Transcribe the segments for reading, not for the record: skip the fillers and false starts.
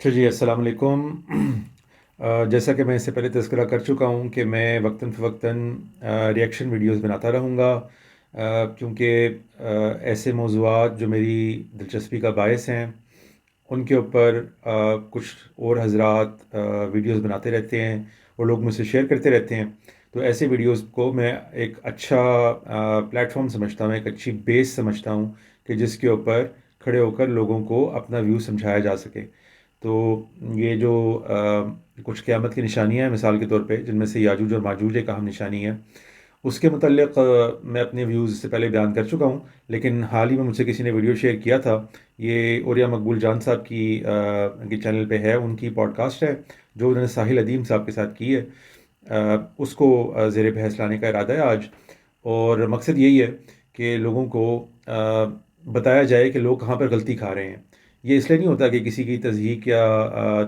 اچھا جی، السلام علیکم۔ جیسا کہ میں اس سے پہلے تذکرہ کر چکا ہوں کہ میں وقتاً فوقتاً ریئیکشن ویڈیوز بناتا رہوں گا، کیونکہ ایسے موضوعات جو میری دلچسپی کا باعث ہیں ان کے اوپر کچھ اور حضرات ویڈیوز بناتے رہتے ہیں اور لوگ مجھ سے شیئر کرتے رہتے ہیں۔ تو ایسے ویڈیوز کو میں ایک اچھا پلیٹ فارم سمجھتا ہوں، ایک اچھی بیس سمجھتا ہوں کہ جس کے اوپر کھڑے ہو کر لوگوں کو اپنا ویو سمجھایا جا سکے۔ تو یہ جو کچھ قیامت کی نشانیاں ہیں مثال کے طور پہ، جن میں سے یاجوج اور ماجوج ایک اہم نشانی ہے، اس کے متعلق میں اپنے ویوز اس سے پہلے بیان کر چکا ہوں، لیکن حال ہی میں مجھ سے کسی نے ویڈیو شیئر کیا تھا۔ یہ اوریا مقبول جان صاحب کی چینل پہ ہے، ان کی پوڈ کاسٹ ہے جو انہوں نے ساحل ادیم صاحب کے ساتھ کی ہے۔ اس کو زیر بحث لانے کا ارادہ ہے آج، اور مقصد یہی ہے کہ لوگوں کو بتایا جائے کہ لوگ کہاں پر غلطی کھا رہے ہیں۔ یہ اس لیے نہیں ہوتا کہ کسی کی تضحیق یا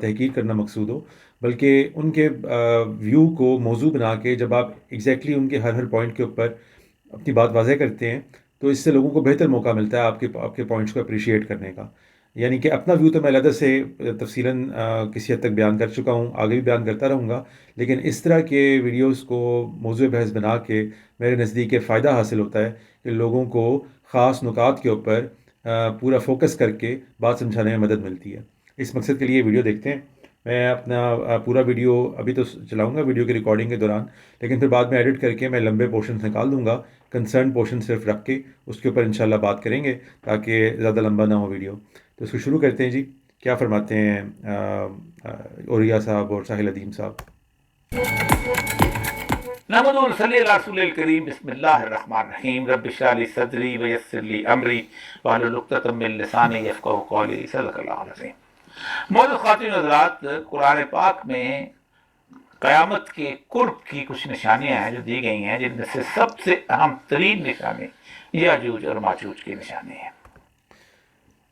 تحقیر کرنا مقصود ہو، بلکہ ان کے ویو کو موضوع بنا کے جب آپ ایگزیکٹلی ان کے ہر پوائنٹ کے اوپر اپنی بات واضح کرتے ہیں تو اس سے لوگوں کو بہتر موقع ملتا ہے آپ کے پوائنٹس کو اپریشیٹ کرنے کا۔ یعنی کہ اپنا ویو تو میں علیحدہ سے تفصیلاً کسی حد تک بیان کر چکا ہوں، آگے بھی بیان کرتا رہوں گا، لیکن اس طرح کے ویڈیوز کو موضوع بحث بنا کے میرے نزدیک یہ فائدہ حاصل ہوتا ہے کہ لوگوں کو خاص نکات کے اوپر پورا فوکس کر کے بات سمجھانے میں مدد ملتی ہے۔ اس مقصد کے لیے یہ ویڈیو دیکھتے ہیں۔ میں اپنا پورا ویڈیو ابھی تو چلاؤں گا ویڈیو کی ریکارڈنگ کے دوران، لیکن پھر بعد میں ایڈٹ کر کے میں لمبے پورشنز نکال دوں گا، کنسرن پورشن صرف رکھ کے اس کے اوپر انشاءاللہ بات کریں گے تاکہ زیادہ لمبا نہ ہو ویڈیو۔ تو اس کو شروع کرتے ہیں جی۔ کیا فرماتے ہیں اوریا صاحب اور ساحل ادیم صاحب؟ نحمد صلی اللہ رسول الکریم، بسم اللہ الرحمن الرحیم، رب اشرح لی صدری ویسر لی امری واحلل عقدۃ من لسانی یفقہوا قولی، صدق اللہ العظیم۔ معزز خواتین و حضرات، قرآن پاک میں قیامت کے قرب کی کچھ نشانیاں ہیں جو دی گئی ہیں، جن میں سے سب سے اہم ترین نشانی یاجوج اور ماجوج کی نشانی ہے۔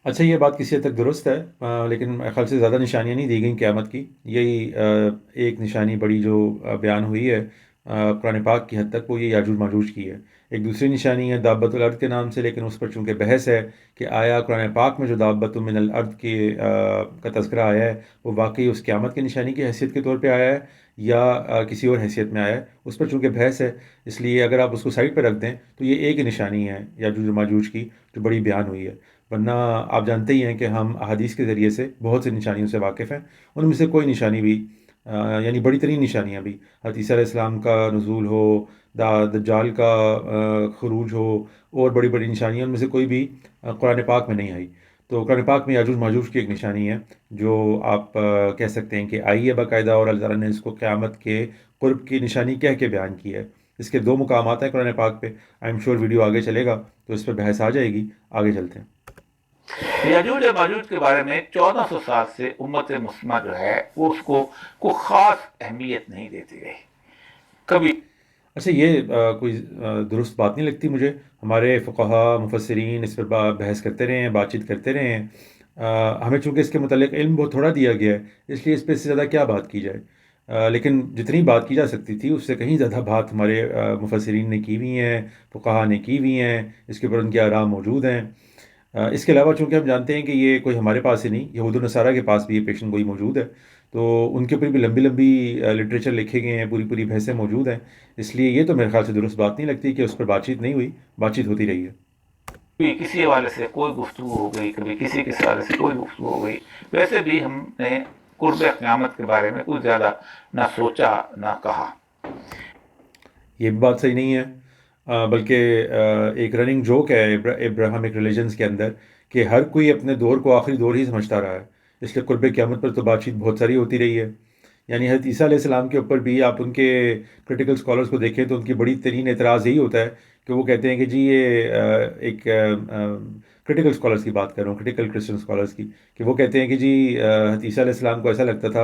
اچھا، یہ بات کسی حد تک درست ہے، لیکن میرے خیال سے زیادہ نشانیاں نہیں دی گئیں قیامت کی۔ یہی ایک نشانی بڑی جو بیان ہوئی ہے قرآن پاک کی حد تک، وہ یہ یاجوج ماجوج کی ہے۔ ایک دوسری نشانی ہے دابۃ الارض کے نام سے، لیکن اس پر چونکہ بحث ہے کہ آیا قرآن پاک میں جو دابۃ من الارض کا تذکرہ آیا ہے وہ واقعی اس قیامت کی نشانی کی حیثیت کے طور پہ آیا ہے یا کسی اور حیثیت میں آیا ہے، اس پر چونکہ بحث ہے، اس لیے اگر آپ اس کو سائڈ پہ رکھ دیں تو یہ ایک نشانی ہے یاجوج ماجوج کی جو بڑی بیان ہوئی ہے۔ ورنہ آپ جانتے ہی ہیں کہ ہم احادیث کے ذریعے سے بہت سی نشانیوں سے واقف ہیں، ان میں سے کوئی نشانی بھی یعنی بڑی ترین نشانیاں بھی، حضرت عیسیٰ علیہ السلام کا نزول ہو، دجال کا خروج ہو، اور بڑی بڑی نشانیاں، ان میں سے کوئی بھی قرآن پاک میں نہیں آئی۔ تو قرآن پاک میں یاجوج ماجوج کی ایک نشانی ہے جو آپ کہہ سکتے ہیں کہ آئی ہے باقاعدہ، اور اللہ تعالیٰ نے اس کو قیامت کے قرب کی نشانی کہہ کے بیان کی ہے۔ اس کے دو مقامات ہیں قرآن پاک پہ، آئی ایم شور ویڈیو آگے چلے گا تو اس پہ بحث آ جائے گی۔ آگے چلتے ہیں۔ یاجوج اور ماجوج کے بارے میں 1400 سال سے امت مسلمہ جو ہے وہ اس کو کوئی خاص اہمیت نہیں دیتی رہی کبھی۔ اچھا، یہ کوئی درست بات نہیں لگتی مجھے۔ ہمارے فقہا مفسرین اس پر بحث کرتے رہے ہیں، بات چیت کرتے رہے ہیں۔ ہمیں چونکہ اس کے متعلق علم بہت تھوڑا دیا گیا ہے، اس لیے اس پہ سے زیادہ کیا بات کی جائے، لیکن جتنی بات کی جا سکتی تھی اس سے کہیں زیادہ بات ہمارے مفسرین نے کی ہوئی ہیں، فقہا نے کی ہوئی ہیں، اس کے اوپر ان کے آراء موجود ہیں۔ اس کے علاوہ چونکہ ہم جانتے ہیں کہ یہ کوئی ہمارے پاس ہی نہیں، یہود و نصارہ کے پاس بھی یہ پیشن گوئی موجود ہے، تو ان کے اوپر بھی لمبی لمبی لٹریچر لکھے گئے ہیں، پوری پوری بحثیں موجود ہیں۔ اس لیے یہ تو میرے خیال سے درست بات نہیں لگتی کہ اس پر بات چیت نہیں ہوئی، بات چیت ہوتی رہی ہے۔ کبھی کسی حوالے سے کوئی گفتگو ہو گئی، کبھی کسی کے حوالے سے کوئی گفتگو ہو گئی، ویسے بھی ہم نے قرب قیامت کے بارے میں کچھ زیادہ نہ سوچا نہ کہا۔ یہ بھی بات صحیح نہیں ہے، بلکہ ایک رننگ جوک ہے ابراہمک ریلیجنز کے اندر کہ ہر کوئی اپنے دور کو آخری دور ہی سمجھتا رہا ہے، اس لیے قرب قیامت پر تو بات چیت بہت ساری ہوتی رہی ہے۔ یعنی حضرت عیسیٰ علیہ السلام کے اوپر بھی آپ ان کے کریٹیکل اسکالرس کو دیکھیں تو ان کی بڑی ترین اعتراض یہی ہوتا ہے کہ وہ کہتے ہیں کہ جی یہ ایک کریٹیکل اسکالرس کی بات کر رہا ہوں، کریٹیکل کرسچن اسکالرس کی، کہ وہ کہتے ہیں کہ جی حضرت عیسیٰ علیہ السلام کو ایسا لگتا تھا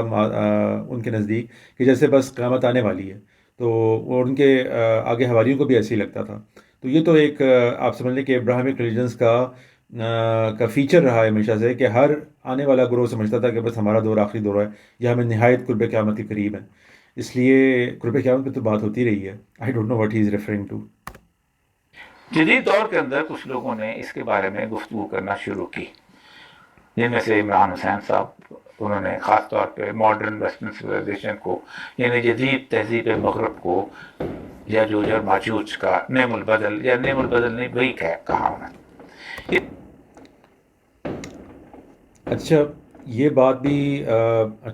ان کے نزدیک کہ جیسے بس قیامت آنے والی ہے، تو اور ان کے آگے حواریوں کو بھی ایسے ہی لگتا تھا۔ تو یہ تو ایک آپ سمجھ لیں کہ ابراہمک ریلیجنس کا فیچر رہا ہے ہمیشہ سے کہ ہر آنے والا گروہ سمجھتا تھا کہ بس ہمارا دور آخری دور ہے، یہ ہمیں نہایت قرب قیامت کے قریب ہے، اس لیے قرب قیامت پہ تو بات ہوتی رہی ہے۔ I don't know what he is referring to. جدید دور کے اندر کچھ لوگوں نے اس کے بارے میں گفتگو کرنا شروع کی، جن میں سے عمران حسین صاحب انہوں نے خاص طور پہ ماڈرن ویسٹرن سویلائزیشن کو یعنی جدید تہذیب مغرب کو یاجوج اور ماجوج کا نعم البدل یا نعم البدل نہیں وہی کہا انہوں نے. اچھا یہ بات بھی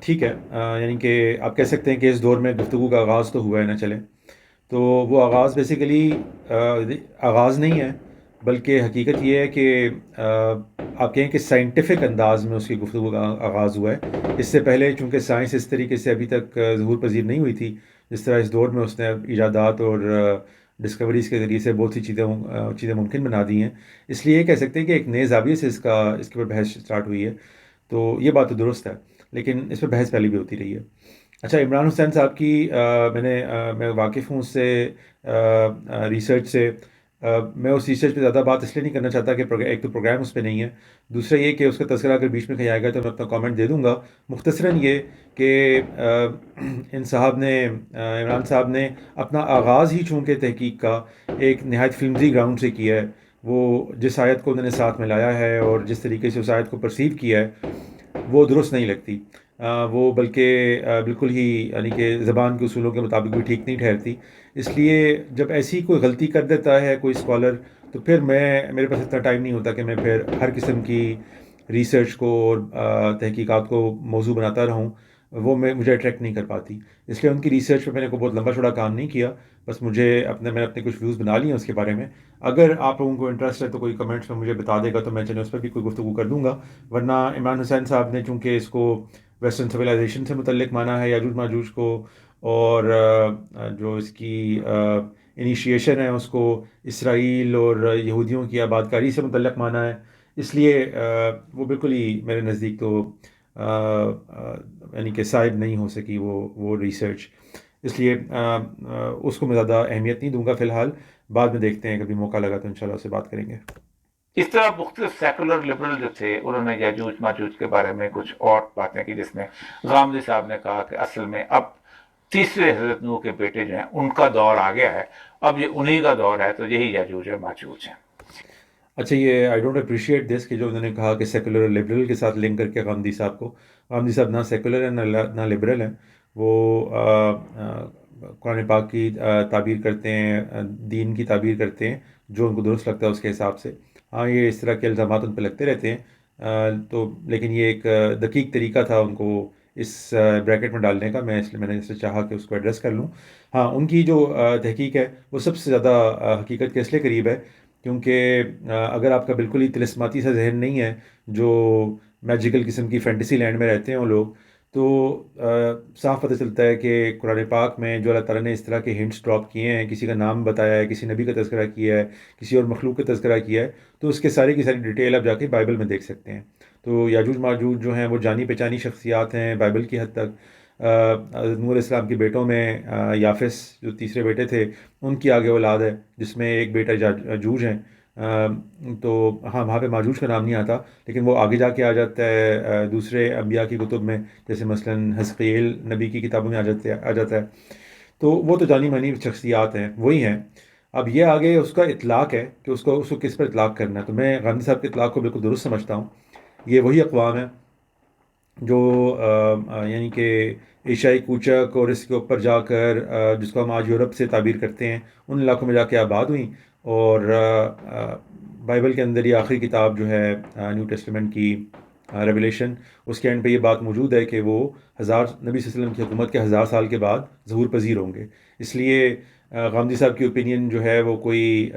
ٹھیک ہے، یعنی کہ آپ کہہ سکتے ہیں کہ اس دور میں گفتگو کا آغاز تو ہوا ہے نہ چلے، تو وہ آغاز بیسیکلی آغاز نہیں ہے، بلکہ حقیقت یہ ہے کہ آپ کہیں کہ سائنٹیفک انداز میں اس کی گفتگو کا آغاز ہوا ہے. اس سے پہلے چونکہ سائنس اس طریقے سے ابھی تک ظہور پذیر نہیں ہوئی تھی جس طرح اس دور میں اس نے ایجادات اور ڈسکوریز کے ذریعے سے بہت سی چیزیں ممکن بنا دی ہیں. اس لیے یہ کہہ سکتے ہیں کہ ایک نئے زاویے سے اس کے اوپر بحث اسٹارٹ ہوئی ہے. تو یہ بات تو درست ہے، لیکن اس پہ بحث پہلے بھی ہوتی رہی ہے. اچھا، عمران حسین صاحب کی میں واقف ہوں اس سے ریسرچ سے. میں اس ریسرچ پہ زیادہ بات اس لیے نہیں کرنا چاہتا کہ ایک تو پروگرام اس پہ نہیں ہے، دوسرا یہ کہ اس کا تذکرہ اگر بیچ میں کہیں آئے گا تو میں اپنا کامنٹ دے دوں گا. مختصراً یہ کہ عمران صاحب نے اپنا آغاز ہی چونکہ تحقیق کا ایک نہایت فلمزی گراؤنڈ سے کیا ہے. وہ جس آیت کو انہوں نے ساتھ میں لایا ہے اور جس طریقے سے اس آیت کو پرسیو کیا ہے وہ درست نہیں لگتی. وہ بلکہ بالکل ہی یعنی کہ زبان کے اصولوں کے مطابق بھی ٹھیک نہیں ٹھہرتی. اس لیے جب ایسی کوئی غلطی کر دیتا ہے کوئی اسکالر تو پھر میرے پاس اتنا ٹائم نہیں ہوتا کہ میں پھر ہر قسم کی ریسرچ کو اور تحقیقات کو موضوع بناتا رہوں. وہ مجھے اٹریکٹ نہیں کر پاتی. اس لیے ان کی ریسرچ پہ میں نے کوئی بہت لمبا چوڑا کام نہیں کیا. بس میں نے اپنے کچھ ویوز بنا لیے ہیں اس کے بارے میں. اگر آپ لوگوں کو انٹرسٹ ہے تو کوئی کمنٹس میں مجھے بتا دے گا تو میں چلے اس پہ بھی کوئی گفتگو کر دوں گا. ورنہ عمران حسین صاحب نے چونکہ اس کو ویسٹرن سویلائزیشن سے متعلق مانا ہے یاجوج ماجوج کو، اور جو اس کی انیشیشن ہے اس کو اسرائیل اور یہودیوں کی آباد کاری سے متعلق مانا ہے. اس لیے وہ بالکل ہی میرے نزدیک تو یعنی کہ صائب نہیں ہو سکی وہ ریسرچ. اس لیے اس کو میں زیادہ اہمیت نہیں دوں گا فی الحال. بعد میں دیکھتے ہیں، کبھی موقع لگا تو انشاءاللہ اسے بات کریں گے. اس طرح مختلف سیکولر لبرل جو تھے انہوں نے یاجوج ماجوج کے بارے میں کچھ اور باتیں کی، جس میں غامدی صاحب نے کہا کہ اصل میں اب تیسرے حضرت نوح کے بیٹے جو ہیں ان کا دور آ گیا ہے، اب یہ انہی کا دور ہے، تو یہی یاجوج اور ماجوج ہیں. اچھا، یہ آئی ڈونٹ اپریشیٹ دس کہ جو انہوں نے کہا کہ سیکولر اور لبرل کے ساتھ لنک کر کے غامدی صاحب نہ سیکولر ہیں نہ لبرل ہیں. وہ قرآن پاک کی تعبیر کرتے ہیں، دین کی تعبیر کرتے ہیں جو ان کو درست لگتا ہے اس کے حساب سے. ہاں، یہ اس طرح کے الزامات ان پہ لگتے رہتے ہیں، تو لیکن یہ ایک دقیق طریقہ تھا ان کو اس بریکٹ میں ڈالنے کا. اس لیے میں نے اس سے چاہا کہ اس کو ایڈریس کر لوں. ہاں، ان کی جو تحقیق ہے وہ سب سے زیادہ حقیقت کے اس لیے قریب ہے کیونکہ اگر آپ کا بالکل ہی طلسماتی سا ذہن نہیں ہے، جو میجیکل قسم کی فینٹیسی لینڈ میں رہتے ہیں وہ لوگ، تو صاف پتہ چلتا ہے کہ قرآن پاک میں جو اللہ تعالیٰ نے اس طرح کے ہنٹس ڈراپ کیے ہیں، کسی کا نام بتایا ہے، کسی نبی کا تذکرہ کیا ہے، کسی اور مخلوق کا تذکرہ کیا ہے، تو اس کے ساری کی ساری ڈیٹیل آپ جا کے بائبل میں دیکھ سکتے ہیں. تو یاجوج ماجوج جو ہیں وہ جانی پہچانی شخصیات ہیں بائبل کی حد تک. نوح علیہ السلام کے بیٹوں میں یافس جو تیسرے بیٹے تھے ان کی آگے اولاد ہے جس میں ایک بیٹا جوج ہیں. تو ہاں، وہاں پہ ماجوج کا نام نہیں آتا، لیکن وہ آگے جا کے آ جاتا ہے دوسرے انبیاء کی کتب میں، جیسے مثلاً حزقیل نبی کی کتابوں میں آ جاتا ہے. تو وہ تو جانی مانی شخصیات ہیں، وہی ہیں. اب یہ آگے اس کا اطلاق ہے کہ اس کو کس پر اطلاق کرنا ہے. تو میں غامدی صاحب کے اطلاق کو بالکل درست سمجھتا ہوں. یہ وہی اقوام ہے جو یعنی کہ ایشیائی کوچک اور اس کے اوپر جا کر جس کو ہم آج یورپ سے تعبیر کرتے ہیں ان علاقوں میں جا کے آباد ہوئیں. اور بائبل کے اندر یہ آخری کتاب جو ہے نیو ٹیسٹمنٹ کی ریویلیشن، اس کے اینڈ پہ یہ بات موجود ہے کہ وہ نبی صلی اللہ علیہ وسلم کی حکومت کے 1000 سال کے بعد ظہور پذیر ہوں گے. اس لیے غامدی صاحب کی اوپینین جو ہے وہ کوئی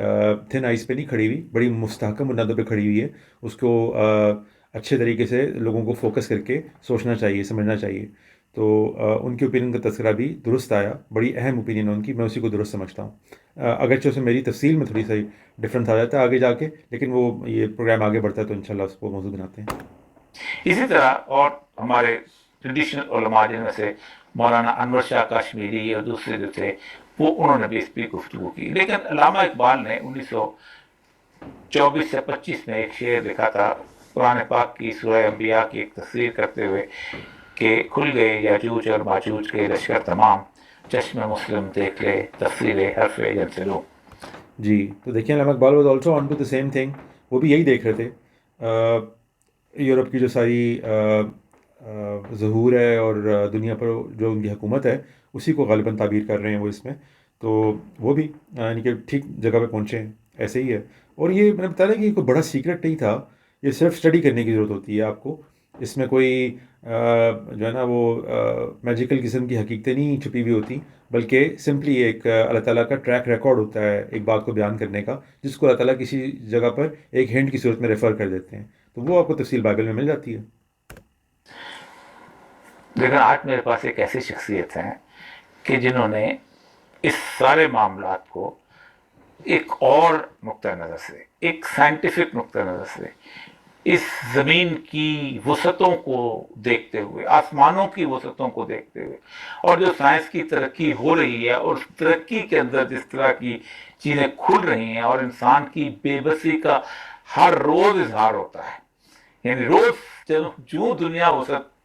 تھن آئس پہ نہیں کھڑی ہوئی، بڑی مستحکم بنیادوں پہ کھڑی ہوئی ہے. اس کو اچھے طریقے سے لوگوں کو فوکس کر کے سوچنا چاہیے، سمجھنا چاہیے. تو ان کی اوپینین کا تذکرہ بھی درست آیا، بڑی اہم اوپینین ہے ان کی، میں اسی کو درست سمجھتا ہوں. اگرچہ اس میں میری تفصیل میں تھوڑی سی ڈفرینس آ جاتا ہے آگے جا کے، لیکن وہ یہ پروگرام آگے بڑھتا ہے تو انشاءاللہ اس کو موضوع بناتے ہیں. اسی طرح اور ہمارے ٹریڈیشنل علماء جن میں سے مولانا انور شاہ کاشمیری اور دوسرے جو تھے وہ انہوں نے بھی اس پہ گفتگو کی. لیکن علامہ اقبال نے 1924 سے 25 میں ایک شعر لکھا تھا قرآن پاک کی سورہ انبیاء کی ایک تفسیر کرتے ہوئے کہ کھل گئے یاجوج اور ماجوج کے لشکر تمام، چشم مسلم دیکھ لے تفسیر حرف ینسلو. جی، تو دیکھیں Allama Iqbal was also on to the same thing. وہ بھی یہی دیکھ رہے تھے. یورپ کی جو ساری ظہور ہے اور دنیا پر جو ان کی حکومت ہے اسی کو غالباً تعبیر کر رہے ہیں وہ اس میں. تو وہ بھی یعنی کہ ٹھیک جگہ پہ پہنچے ہیں، ایسے ہی ہے. اور یہ میں نے بتایا کہ یہ کوئی بڑا سیکرٹ نہیں تھا، یہ صرف اسٹڈی کرنے کی ضرورت ہوتی ہے آپ کو. اس میں کوئی جو ہے نا وہ میجیکل قسم کی حقیقتیں نہیں چھپی ہوئی ہوتی، بلکہ سمپلی ایک اللہ تعالیٰ کا ٹریک ریکارڈ ہوتا ہے ایک بات کو بیان کرنے کا، جس کو اللہ تعالیٰ کسی جگہ پر ایک ہنٹ کی صورت میں ریفر کر دیتے ہیں. تو وہ آپ کو تفصیل بائبل میں مل جاتی ہے. لیکن آج میرے پاس ایک ایسی شخصیت ہے کہ جنہوں نے اس سارے معاملات کو ایک اور نقطہ نظر سے، ایک سائنٹیفک نقطہ نظر سے، اس زمین کی وسعتوں کو دیکھتے ہوئے، آسمانوں کی وسعتوں کو دیکھتے ہوئے، اور جو سائنس کی ترقی ہو رہی ہے اور اس ترقی کے اندر جس طرح کی چیزیں کھل رہی ہیں اور انسان کی بے بسی کا ہر روز اظہار ہوتا ہے. یعنی روز جو دنیا وسعت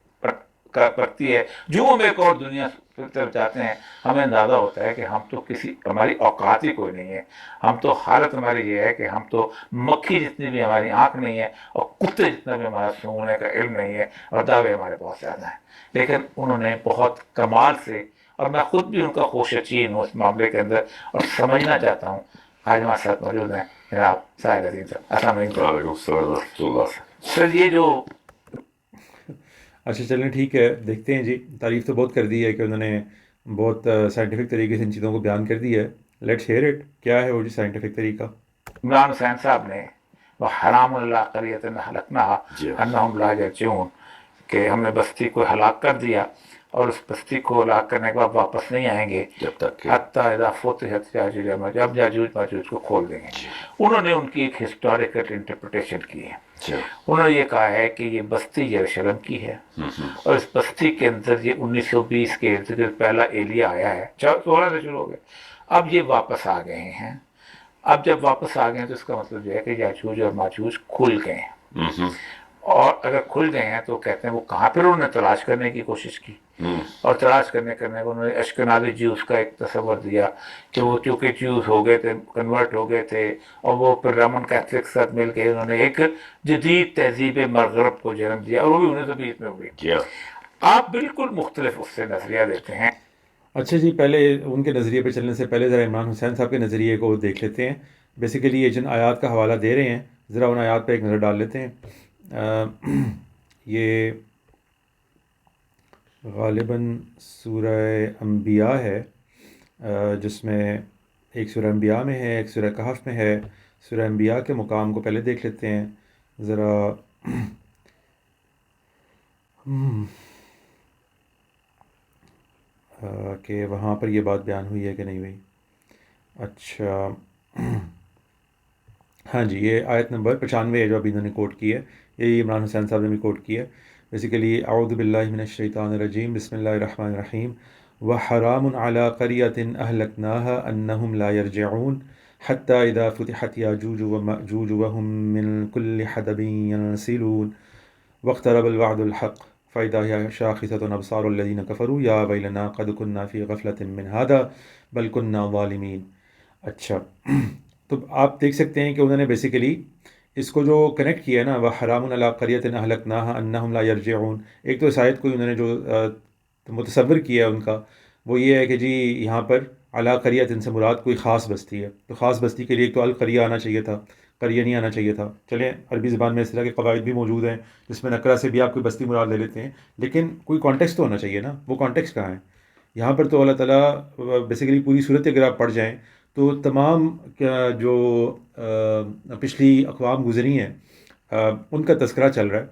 کرتی ہے، جو ہم ایک اور دنیا طرف جاتے ہیں، ہمیں اندازہ ہوتا ہے کہ ہم تو ہماری اوقات ہی کوئی نہیں ہے. ہم تو حالت ہماری یہ ہے کہ ہم تو مکھی جتنی بھی ہماری آنکھ نہیں ہے اور کتے جتنا بھی ہمارا سونگنے کا علم نہیں ہے، اور دعوے ہمارے بہت زیادہ ہیں. لیکن انہوں نے بہت کمال سے، اور میں خود بھی ان کا خوش یقین ہوں اس معاملے کے اندر اور سمجھنا چاہتا ہوں. آج ہمارے ساتھ موجود ہیں جناب ساحل عظیم صاحب. السلام علیکم. وعلیکم السلام ورحمۃ اللہ. سر یہ جو اچھا چلیں ٹھیک ہے، دیکھتے ہیں جی. تعریف تو بہت کر دی ہے کہ انہوں نے بہت سائنٹیفک طریقے سے ان چیزوں کو بیان کر دی ہے. Let's hair it. کیا ہے وہ جی سائنٹیفک طریقہ؟ عمران حسین صاحب نے وہ حرام اللہ قریۃ ہلکنا جی انہم لا یرجعون، کہ ہم نے بستی کو ہلاک کر دیا اور اس بستی کو ہلاک کرنے کے بعد واپس نہیں آئیں گے جب تک کہ حتیٰ اذا فتحت یاجوج وماجوج، اب یاجوج ماجوج کو کھول دیں گے. انہوں نے ان کی ایک ہسٹوریکل انٹرپریٹیشن کی ہے. اچھا. انہوں نے یہ کہا ہے کہ یہ بستی یروشلم کی ہے، اور اس بستی کے اندر یہ 1920 کے ارد گرد پہلا ایلیا آیا ہے، 16 سے شروع ہو گئے. اب یہ واپس آ گئے ہیں. اب جب واپس آ گئے ہیں تو اس کا مطلب یہ ہے کہ یاجوج اور ماجوج کھل گئے ہیں. اور اگر کھل گئے ہیں تو کہتے ہیں وہ کہاں پھر انہوں نے تلاش کرنے کی کوشش کی، اور تلاش کرنے کو انہوں نے اشکنازی جیوز کا ایک تصور دیا کہ وہ چونکہ جیوز ہو گئے تھے، کنورٹ ہو گئے تھے، اور وہ پھر رومن کیتھلک ساتھ مل کے انہوں نے ایک جدید تہذیب مغرب کو جنم دیا، اور وہ بھی 1920 میں ہوئی. کیا آپ بالکل مختلف اس سے نظریہ دیتے ہیں. اچھا جی، پہلے ان کے نظریے پہ چلنے سے پہلے ذرا عمران حسین صاحب کے نظریے کو دیکھ لیتے ہیں. بیسیکلی یہ جن آیات کا حوالہ دے رہے ہیں ذرا ان آیات پہ ایک نظر ڈال لیتے ہیں. یہ غالباً سورہ انبیاء ہے، جس میں ایک سورہ انبیاء میں ہے، ایک سورہ کہف میں ہے. سورہ انبیاء کے مقام کو پہلے دیکھ لیتے ہیں ذرا. کہ وہاں پر یہ بات بیان ہوئی ہے کہ نہیں ہوئی. اچھا ہاں جی، یہ آیت نمبر 95 ہے جو ابھی انہوں نے کوٹ کی ہے، یہی عمران حسین صاحب نے بھی کوٹ کی ہے. بیسیکلی اعوذ باللہ من الشیطان الرجیم، بسم اللہ الرحمن الرحیم. وحرام علی قریۃ اہلکناها انہم لا یرجعون حتی اذا فتحت یاجوج وماجوج وهم من کل حدب ینسلون واقترب الوعد الحق فإذا هي شاخصة أبصار الذين كفروا يا ويلنا قد كنا في غفلة من هذا بل كنا ظالمين. اچھا تو آپ دیکھ سکتے ہیں کہ انہوں نے بیسیکلی اس کو جو کنیکٹ کیا ہے نا، وہ حرام علی قریۃ اہلکناها انہم لا یرجعون، ایک تو اس آیت کو انہوں نے جو متصور کیا ہے ان کا وہ یہ ہے کہ جی یہاں پر علی قریۃ سے مراد کوئی خاص بستی ہے. تو خاص بستی کے لیے ایک تو القریہ آنا چاہیے تھا، قریہ نہیں آنا چاہیے تھا. چلیں عربی زبان میں اس طرح کے قواعد بھی موجود ہیں جس میں نکرہ سے بھی آپ کوئی بستی مراد لے لیتے ہیں، لیکن کوئی کانٹیکسٹ تو ہونا چاہیے نا. وہ کانٹیکسٹ کہاں ہے یہاں پر؟ تو اللہ تعالیٰ بیسیکلی پوری صورت اگر آپ پڑھ جائیں تو تمام جو پچھلی اقوام گزری ہیں ان کا تذکرہ چل رہا ہے.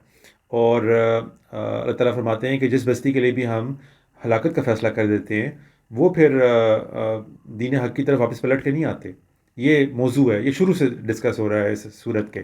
اور اللہ تعالیٰ فرماتے ہیں کہ جس بستی کے لیے بھی ہم ہلاکت کا فیصلہ کر دیتے ہیں وہ پھر دین حق کی طرف واپس پلٹ کے نہیں آتے. یہ موضوع ہے، یہ شروع سے ڈسکس ہو رہا ہے اس صورت کے.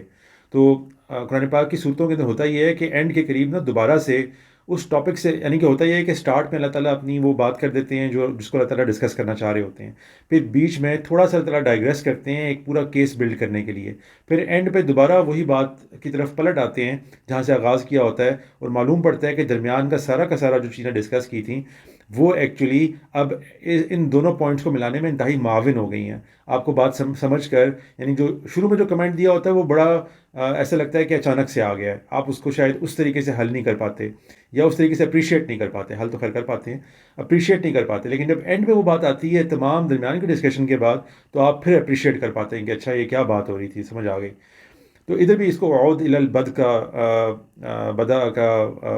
تو قرآن پاک کی صورتوں کے اندر ہوتا یہ ہے کہ اینڈ کے قریب نا دوبارہ سے اس ٹاپک سے، یعنی کہ ہوتا یہ ہے کہ سٹارٹ میں اللہ تعالیٰ اپنی وہ بات کر دیتے ہیں جس کو اللہ تعالیٰ ڈسکس کرنا چاہ رہے ہوتے ہیں، پھر بیچ میں تھوڑا سا اللہ تعالیٰ ڈائگریس کرتے ہیں ایک پورا کیس بلڈ کرنے کے لیے، پھر اینڈ پہ دوبارہ وہی بات کی طرف پلٹ آتے ہیں جہاں سے آغاز کیا ہوتا ہے، اور معلوم پڑتا ہے کہ درمیان کا سارا جو چیزیں ڈسکس کی تھیں وہ ایکچولی اب ان دونوں پوائنٹس کو ملانے میں انتہائی معاون ہو گئی ہیں. آپ کو بات سمجھ کر، یعنی جو شروع میں جو کمنٹ دیا ہوتا ہے وہ بڑا ایسا لگتا ہے کہ اچانک سے آ گیا ہے، آپ اس کو شاید اس طریقے سے حل نہیں کر پاتے، یا اس طریقے سے اپریشیٹ نہیں کر پاتے. حل تو خیر کر پاتے ہیں، اپریشیٹ نہیں کر پاتے. لیکن جب اینڈ میں وہ بات آتی ہے تمام درمیان کی ڈسکشن کے بعد، تو آپ پھر اپریشیٹ کر پاتے ہیں کہ اچھا یہ کیا بات ہو رہی تھی، سمجھ آ گئی. تو ادھر بھی اس کو عود الی البد کا بدا کا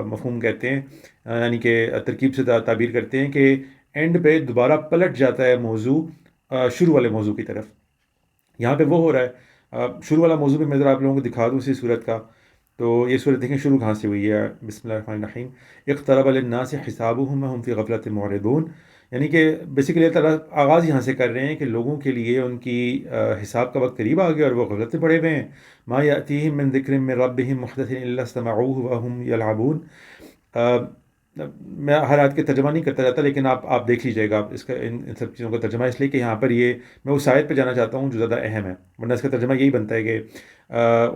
مفہوم کہتے ہیں، یعنی کہ ترکیب سے تعبیر کرتے ہیں کہ اینڈ پہ دوبارہ پلٹ جاتا ہے موضوع شروع والے موضوع کی طرف. یہاں پہ وہ ہو رہا ہے. شروع والا موضوع بھی میں ذرا آپ لوگوں کو دکھا دوں اسی صورت کا. تو یہ صورت دیکھیں شروع کہاں سے ہوئی ہے. بسم اللہ الرحمن الرحیم. اقترب للناس حسابهم وهم في غفلة معرضون. یعنی کہ بیسیکلی اللہ تعالیٰ آغاز یہاں سے کر رہے ہیں کہ لوگوں کے لیے ان کی حساب کا وقت قریب آ گیا اور وہ غفلت میں پڑے ہوئے ہیں. ما یأتیہم من ذکر من ربہم محدث الا استمعوہ وهم یلعبون. میں ہر آیت کے ترجمہ نہیں کرتا جاتا، لیکن آپ دیکھ لیجیے گا اس کا، ان سب چیزوں کا ترجمہ، اس لیے کہ یہاں پر یہ میں اس آیت پہ جانا چاہتا ہوں جو زیادہ اہم ہے. ورنہ اس کا ترجمہ یہی بنتا ہے کہ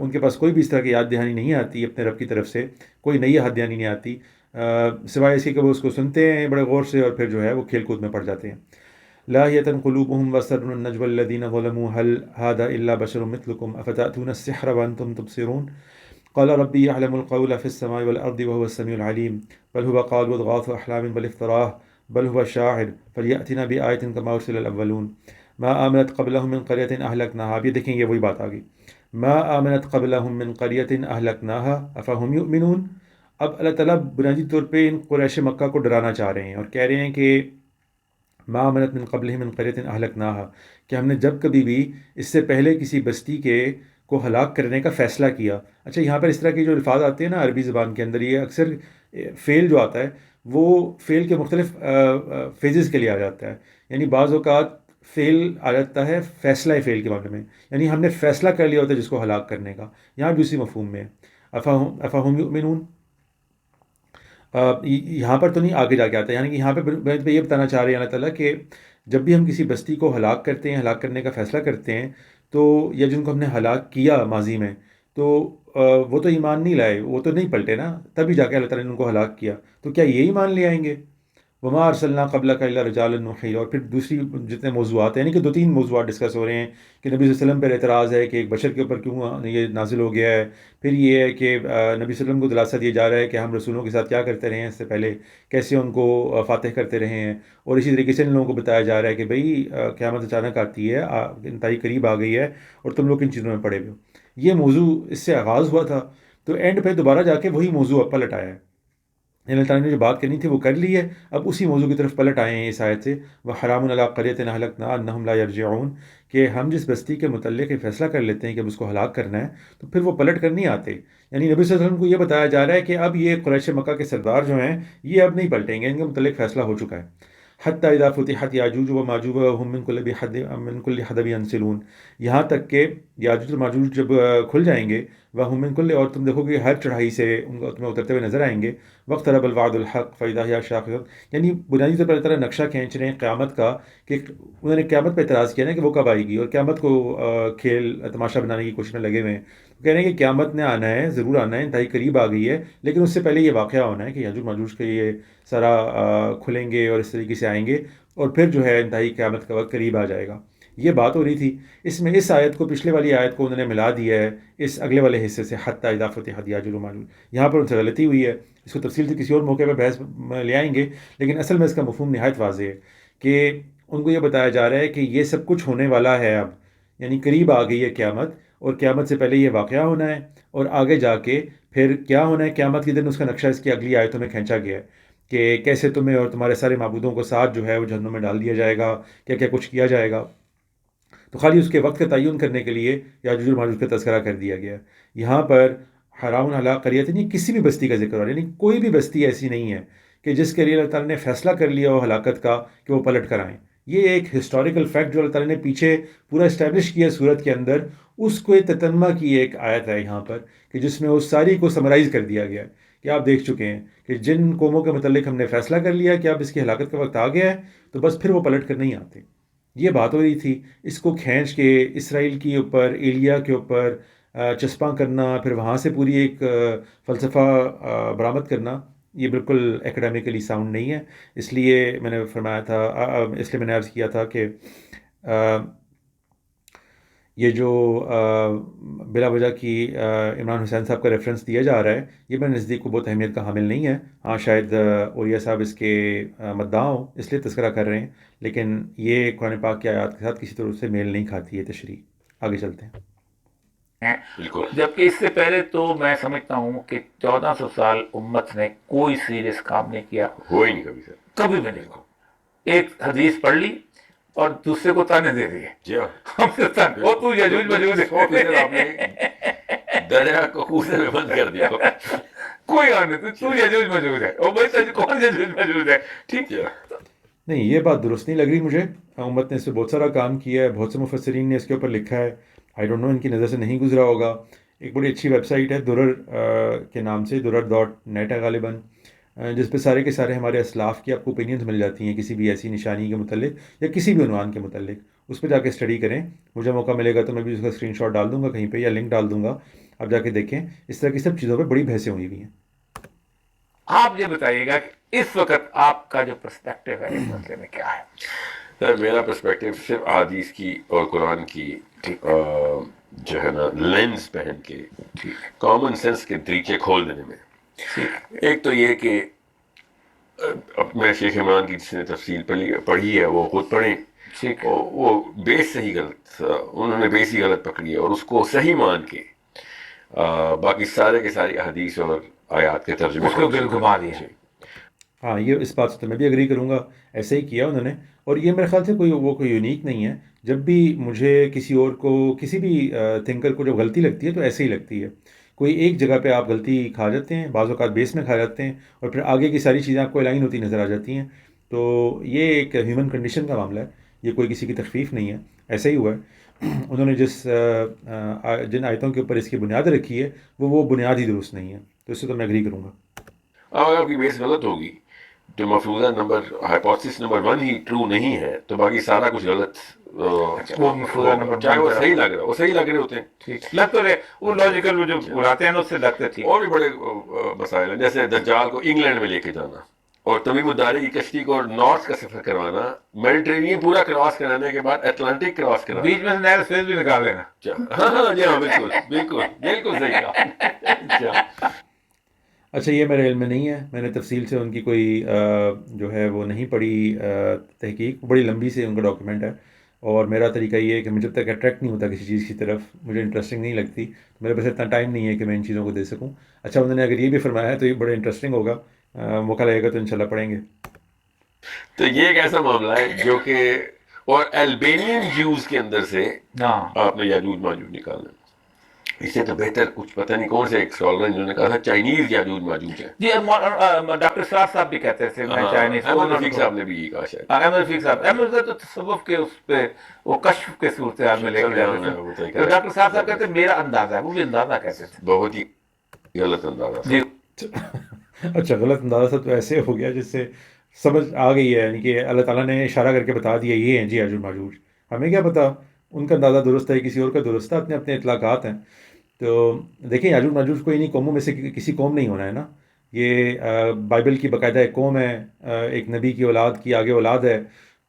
ان کے پاس کوئی بھی اس طرح کی یاد دہانی نہیں آتی اپنے رب کی طرف سے، کوئی نئی یاد دہانی نہیں آتی سوائے اس کے کہ وہ اس کو سنتے ہیں بڑے غور سے اور پھر جو ہے وہ کھیل کود میں پڑ جاتے ہیں. لاہیۃ قلوبهم واسر النجوى الذين ظلموا هل هذا الا بشر مثلكم افتأتون السحر وانتم تبصرون. قال ربي يعلم القول في السماء والأرض وهو السميع العليم بل هو قال أضغاث أحلام بل افتراه بل هو شاعر فليأتنا بآية كما أرسل الأولون ما آمنت قبلهم من قرية أهلكناها. اب یہ دیکھیں یہ وہی بات آ گئی. ما آمنت قبلهم من قرية أهلكناها أفهم يؤمنون. اب اللہ تعالیٰ بنیادی طور پہ ان قریش مکہ کو ڈرانا چاہ رہے ہیں اور کہہ رہے ہیں کہ ما آمنت من قبلهم من قرية أهلكناها، کہ ہم نے جب کبھی بھی اس سے پہلے کسی بستی کے کو ہلاک کرنے کا فیصلہ کیا. اچھا یہاں پر اس طرح کے جو الفاظ آتے ہیں نا عربی زبان کے اندر، یہ اکثر فعل جو آتا ہے وہ فعل کے مختلف فیزز کے لیے آ جاتا ہے. یعنی بعض اوقات فعل آ جاتا ہے فیصلہ فعل کے معاملے میں، یعنی ہم نے فیصلہ کر لیا ہوتا ہے جس کو ہلاک کرنے کا. یہاں بھی اسی مفہوم میں افہم یؤمنون. یہاں پر تو نہیں، آگے جا کے آتا ہے. یعنی کہ یہاں پہ یہ بتانا چاہ رہے ہیں اللہ تعالیٰ کہ جب بھی ہم کسی بستی کو ہلاک کرتے ہیں، ہلاک کرنے کا فیصلہ کرتے ہیں، تو یا جن کو ہم نے ہلاک کیا ماضی میں، تو وہ تو ایمان نہیں لائے، وہ تو نہیں پلٹے نا، تبھی جا کے اللہ تعالیٰ نے ان کو ہلاک کیا. تو کیا یہ ایمان لے آئیں گے؟ وما ارسلنا قبلک الا رجالا نوحی. اور پھر دوسری جتنے موضوعات ہیں، یعنی کہ 2-3 موضوعات ڈسکس ہو رہے ہیں کہ نبی صلی اللہ علیہ وسلم پر اعتراض ہے کہ ایک بشر کے اوپر کیوں یہ نازل ہو گیا ہے. پھر یہ ہے کہ نبی صلی اللہ علیہ وسلم کو دلاسا دیا جا رہا ہے کہ ہم رسولوں کے ساتھ کیا کرتے رہے ہیں اس سے پہلے، کیسے ان کو فاتح کرتے رہے ہیں. اور اسی طریقے سے ان لوگوں کو بتایا جا رہا ہے کہ بھئی قیامت اچانک آتی ہے، انتہائی قریب آ گئی ہے اور تم لوگ ان چیزوں میں پڑے ہوئے ہو. یہ موضوع اس سے آغاز ہوا تھا، تو اینڈ پہ دوبارہ جا کے وہی موضوع پلٹ آیا ہے. اللہ تعالیٰ نے جو بات کرنی تھی وہ کر لی ہے، اب اسی موضوع کی طرف پلٹ آئے ہیں اس آیت سے. وَحَرَامٌ عَلَىٰ قَرْيَةٍ أَهْلَكْنَاهَا أَنَّهُمْ لَا يَرْجِعُونَ، کہ ہم جس بستی کے متعلق فیصلہ کر لیتے ہیں کہ اب اس کو ہلاک کرنا ہے، تو پھر وہ پلٹ کر نہیں آتے. یعنی نبی صلی اللہ علیہ وسلم کو یہ بتایا جا رہا ہے کہ اب یہ قریش مکہ کے سردار جو ہیں یہ اب نہیں پلٹیں گے، ان کے متعلق فیصلہ ہو چکا ہے. حتیٰ اذا فتحت یاجوج و ماجوج وهم من کل حدب ینسلون. یہاں تک کہ یاجوج اور ماجوج جب کھل جائیں گے، وهم من کل، اور تم دیکھو گے ہر چڑھائی سے ان کو تمہیں اترتے ہوئے نظر آئیں گے. واقترب الوعد الحق فاذا هي شاخصة. یعنی بنیادی طور پر اللہ تعالیٰ نقشہ کھینچ رہے ہیں قیامت کا کہ انہوں نے قیامت پہ اعتراض کیا نا کہ وہ کب آئے گی، اور قیامت کو کھیل تماشا بنانے کی کوشش میں لگے ہوئے ہیں. کہہ رہے ہیں کہ قیامت نے آنا ہے، ضرور آنا ہے، انتہائی قریب آ گئی ہے، لیکن اس سے پہلے یہ واقعہ ہونا ہے کہ یاجوج ماجوج کے یہ سارا کھلیں گے اور اس طریقے سے آئیں گے، اور پھر جو ہے انتہائی قیامت کا وقت قریب آ جائے گا. یہ بات ہو رہی تھی. اس میں اس آیت کو پچھلے والی آیت کو انہوں نے ملا دیا ہے اس اگلے والے حصے سے، حتیٰ اذا فتحت یاجوج و ماجوج. یہاں پر ان سے غلطی ہوئی ہے، اس کو تفصیل سے کسی اور موقع پہ بحث میں لے آئیں گے، لیکن اصل میں اس کا مفہوم نہایت واضح ہے کہ ان کو یہ بتایا جا رہا ہے کہ یہ سب کچھ ہونے والا ہے اب، یعنی قریب آ گئی ہے قیامت، اور قیامت سے پہلے یہ واقعہ ہونا ہے، اور آگے جا کے پھر کیا ہونا ہے قیامت کے دن، اس کا نقشہ اس کی اگلی آیتوں میں کھینچا گیا ہے کہ کیسے تمہیں اور تمہارے سارے معبودوں کو ساتھ جو ہے وہ جہنم میں ڈال دیا جائے گا، کیا کیا کچھ کیا جائے گا. تو خالی اس کے وقت کا تعین کرنے کے لیے یاجوج و ماجوج کا تذکرہ کر دیا گیا. یہاں پر حرام علی قریۃ نہیں، کسی بھی بستی کا ذکر ہو رہا ہے، یعنی کوئی بھی بستی ایسی نہیں ہے کہ جس کے لیے اللہ تعالیٰ نے فیصلہ کر لیا ہو ہلاکت کا کہ وہ پلٹ کر آئیں. یہ ایک ہسٹوریکل فیکٹ جو اللہ تعالیٰ نے پیچھے پورا اسٹیبلش کیا صورت کے اندر، اس کو تتمہ کی ایک آیت ہے یہاں پر کہ جس میں اس ساری کو سمرائز کر دیا گیا ہے کہ آپ دیکھ چکے ہیں کہ جن قوموں کے متعلق ہم نے فیصلہ کر لیا کہ اب اس کی ہلاکت کا وقت آ گیا ہے، تو بس پھر وہ پلٹ کر نہیں آتے. یہ بات ہو رہی تھی. اس کو کھینچ کے اسرائیل کے اوپر، ایلیا کے اوپر چسپاں کرنا، پھر وہاں سے پوری ایک فلسفہ برآمد کرنا، یہ بالکل ایکڈیمیکلی ساؤنڈ نہیں ہے. اس لیے میں نے فرمایا تھا، اس لیے میں نے عرض کیا تھا کہ یہ جو بلا وجہ کی عمران حسین صاحب کا ریفرنس دیا جا رہا ہے، یہ میرے نزدیک کو بہت اہمیت کا حامل نہیں ہے. ہاں شاید اولیاء صاحب اس کے مدعا ہوں، اس لیے تذکرہ کر رہے ہیں، لیکن یہ قرآن پاک کی آیات کے ساتھ کسی طرح سے میل نہیں کھاتی ہے تشریح. آگے چلتے ہیں. جبکہ اس سے پہلے تو میں سمجھتا ہوں کہ 1400 سال امت نے کوئی سیریس کام نہیں کیا، ہو ہی نہیں کبھی سر. کبھی بھی نہیں. ایک حدیث پڑھ لی اور دوسرے کو تانے دے دیے. جی ہاں، ہم سے تانے، وہ تو یجوج مجوج ہے. 100% آپ نے دریا کو کوسے میں بند کر دیا. کوئی آنے تو یجوج مجوج ہے، اور بھائی کون یجوج مجوج ہے؟ ٹھیک ہے. نہیں، یہ بات درست نہیں لگ رہی مجھے. امت نے اس پہ بہت سارا کام کیا ہے، بہت سے مفسرین نے اس کے اوپر لکھا ہے. آئی ڈونٹ نو، ان کی نظر سے نہیں گزرا ہوگا. ایک بڑی اچھی ویب سائٹ ہے درر کے نام سے، durr.net ہے غالباً، جس پہ سارے کے سارے ہمارے اسلاف کی آپ کو اوپینینز مل جاتی ہیں کسی بھی ایسی نشانی کے متعلق یا کسی بھی عنوان کے متعلق. اس پہ جا کے اسٹڈی کریں. مجھے موقع ملے گا تو میں بھی اس کا اسکرین شاٹ ڈال دوں گا کہیں پہ یا لنک ڈال دوں گا، آپ جا کے دیکھیں. اس طرح کی سب چیزوں پہ بڑی بحثیں ہوئی ہوئی ہیں. آپ یہ بتائیے گا کہ اس وقت آپ کا جو پرسپیکٹو ہے اس مسئلے میں کیا ہے؟ سر میرا پرسپیکٹو صرف حدیث کی اور قرآن کی جو ہے نا لینس پہن کے کامن سینس کے طریقے کھول دینے میں. ایک تو یہ کہ اب میں شیخ عمران کی جس نے تفصیل پڑھی ہے وہ خود پڑھیں. وہ بیس صحیح غلط، انہوں نے بیس ہی غلط پکڑی ہے، اور اس کو صحیح مان کے باقی سارے کے ساری احادیث اور آیات کے ترجمے اس کو دل گھما دیا. ہاں، یہ اس بات سے تو میں بھی اگری کروں گا، ایسے ہی کیا انہوں نے. اور یہ میرے خیال سے کوئی یونیک نہیں ہے. جب بھی مجھے کسی اور کو، کسی بھی تھنکر کو جب غلطی لگتی ہے تو ایسے ہی لگتی ہے. کوئی ایک جگہ پہ آپ غلطی کھا جاتے ہیں، بعض اوقات بیس میں کھا جاتے ہیں، اور پھر آگے کی ساری چیزیں آپ کو الائن ہوتی نظر آ جاتی ہیں. تو یہ ایک ہیومن کنڈیشن کا معاملہ ہے، یہ کوئی کسی کی تخفیف نہیں ہے. ایسا ہی ہوا ہے. انہوں نے جن آیتوں کے اوپر اس کی بنیاد رکھی ہے وہ بنیاد ہی درست نہیں ہے. تو اس سے تو میں اگری کروں گا. اگر آپ کی بیس غلط ہوگی تو مفروضہ نمبر ہائپوتھسس نمبر 1 ہی ٹرو نہیں ہے تو باقی سارا کچھ غلط. وہ مفروضہ نمبر چاہے وہ صحیح لگ رہا ہے، وہ صحیح لگ رہے ہوتے ہیں، لگ تو رہے، وہ لاجیکل وہ جو اڑاتے ہیں اس سے لگتے تھے. اور بھی بڑے مسائل ہیں، جیسے دجال کو انگلینڈ میں لے کے جانا اور تمیم الداری کی کشتی کو نارتھ کا سفر کروانا، میڈیٹرینین پورا کراس کرانے کے بعد اٹلانٹک کراس کرانا، بیچ میں سے نہر سویز بھی نکال لینا. ہاں جی ہاں، بالکل بالکل بالکل صحیح کہا. اچھا، یہ میرے علم میں نہیں ہے. میں نے تفصیل سے ان کی کوئی جو ہے وہ نہیں پڑھی تحقیق. بڑی لمبی سے ان کا ڈاکیومنٹ ہے، اور میرا طریقہ یہ ہے کہ مجھے جب تک اٹریکٹ نہیں ہوتا کسی چیز کی طرف، مجھے انٹرسٹنگ نہیں لگتی، تو میرے پاس اتنا ٹائم نہیں ہے کہ میں ان چیزوں کو دے سکوں. اچھا، انہوں نے اگر یہ بھی فرمایا ہے تو یہ بڑا انٹرسٹنگ ہوگا. موقع لگے گا تو انشاءاللہ پڑھیں گے. تو یہ ایک ایسا معاملہ ہے جو کہ، اور البینین جیوز کے اندر سے آپ نے یاجوج ماجوج نکالنا. اس سے تو بہتر کچھ پتہ نہیں کون سے ایک اسکالر نے کہا تھا چائنیز یاجوج ماجوج ہے. جی، ڈاکٹر سراج صاحب بھی کہتے تھے میں چائنیز. احمد رفیق صاحب نے بھی یہ کہا شاید. احمد رفیق صاحب، احمد رفیق تو تصوف کے اس پہ وہ کشف کے صورتحال میں لے کے جاتے تھے. ڈاکٹر صاحب کہتے میرا اندازہ ہے، وہ بھی اندازہ کہتے تھے. بہت ہی غلط اندازہ. جی اچھا، غلط اندازہ تو ایسے ہو گیا جس سے سمجھ آ گئی ہے، یعنی کہ اللہ تعالیٰ نے اشارہ کر کے بتا دیا یہ ہیں جی یاجوج ماجوج. ہمیں کیا پتا ان کا اندازہ درست ہے کسی اور کا درست ہے، اپنے اپنے اطلاقات ہیں. تو دیکھیں، یاجوج ماجوج کو انہیں قوموں میں سے کسی قوم نہیں ہونا ہے نا. یہ بائبل کی باقاعدہ ایک قوم ہے، ایک نبی کی اولاد کی آگے اولاد ہے.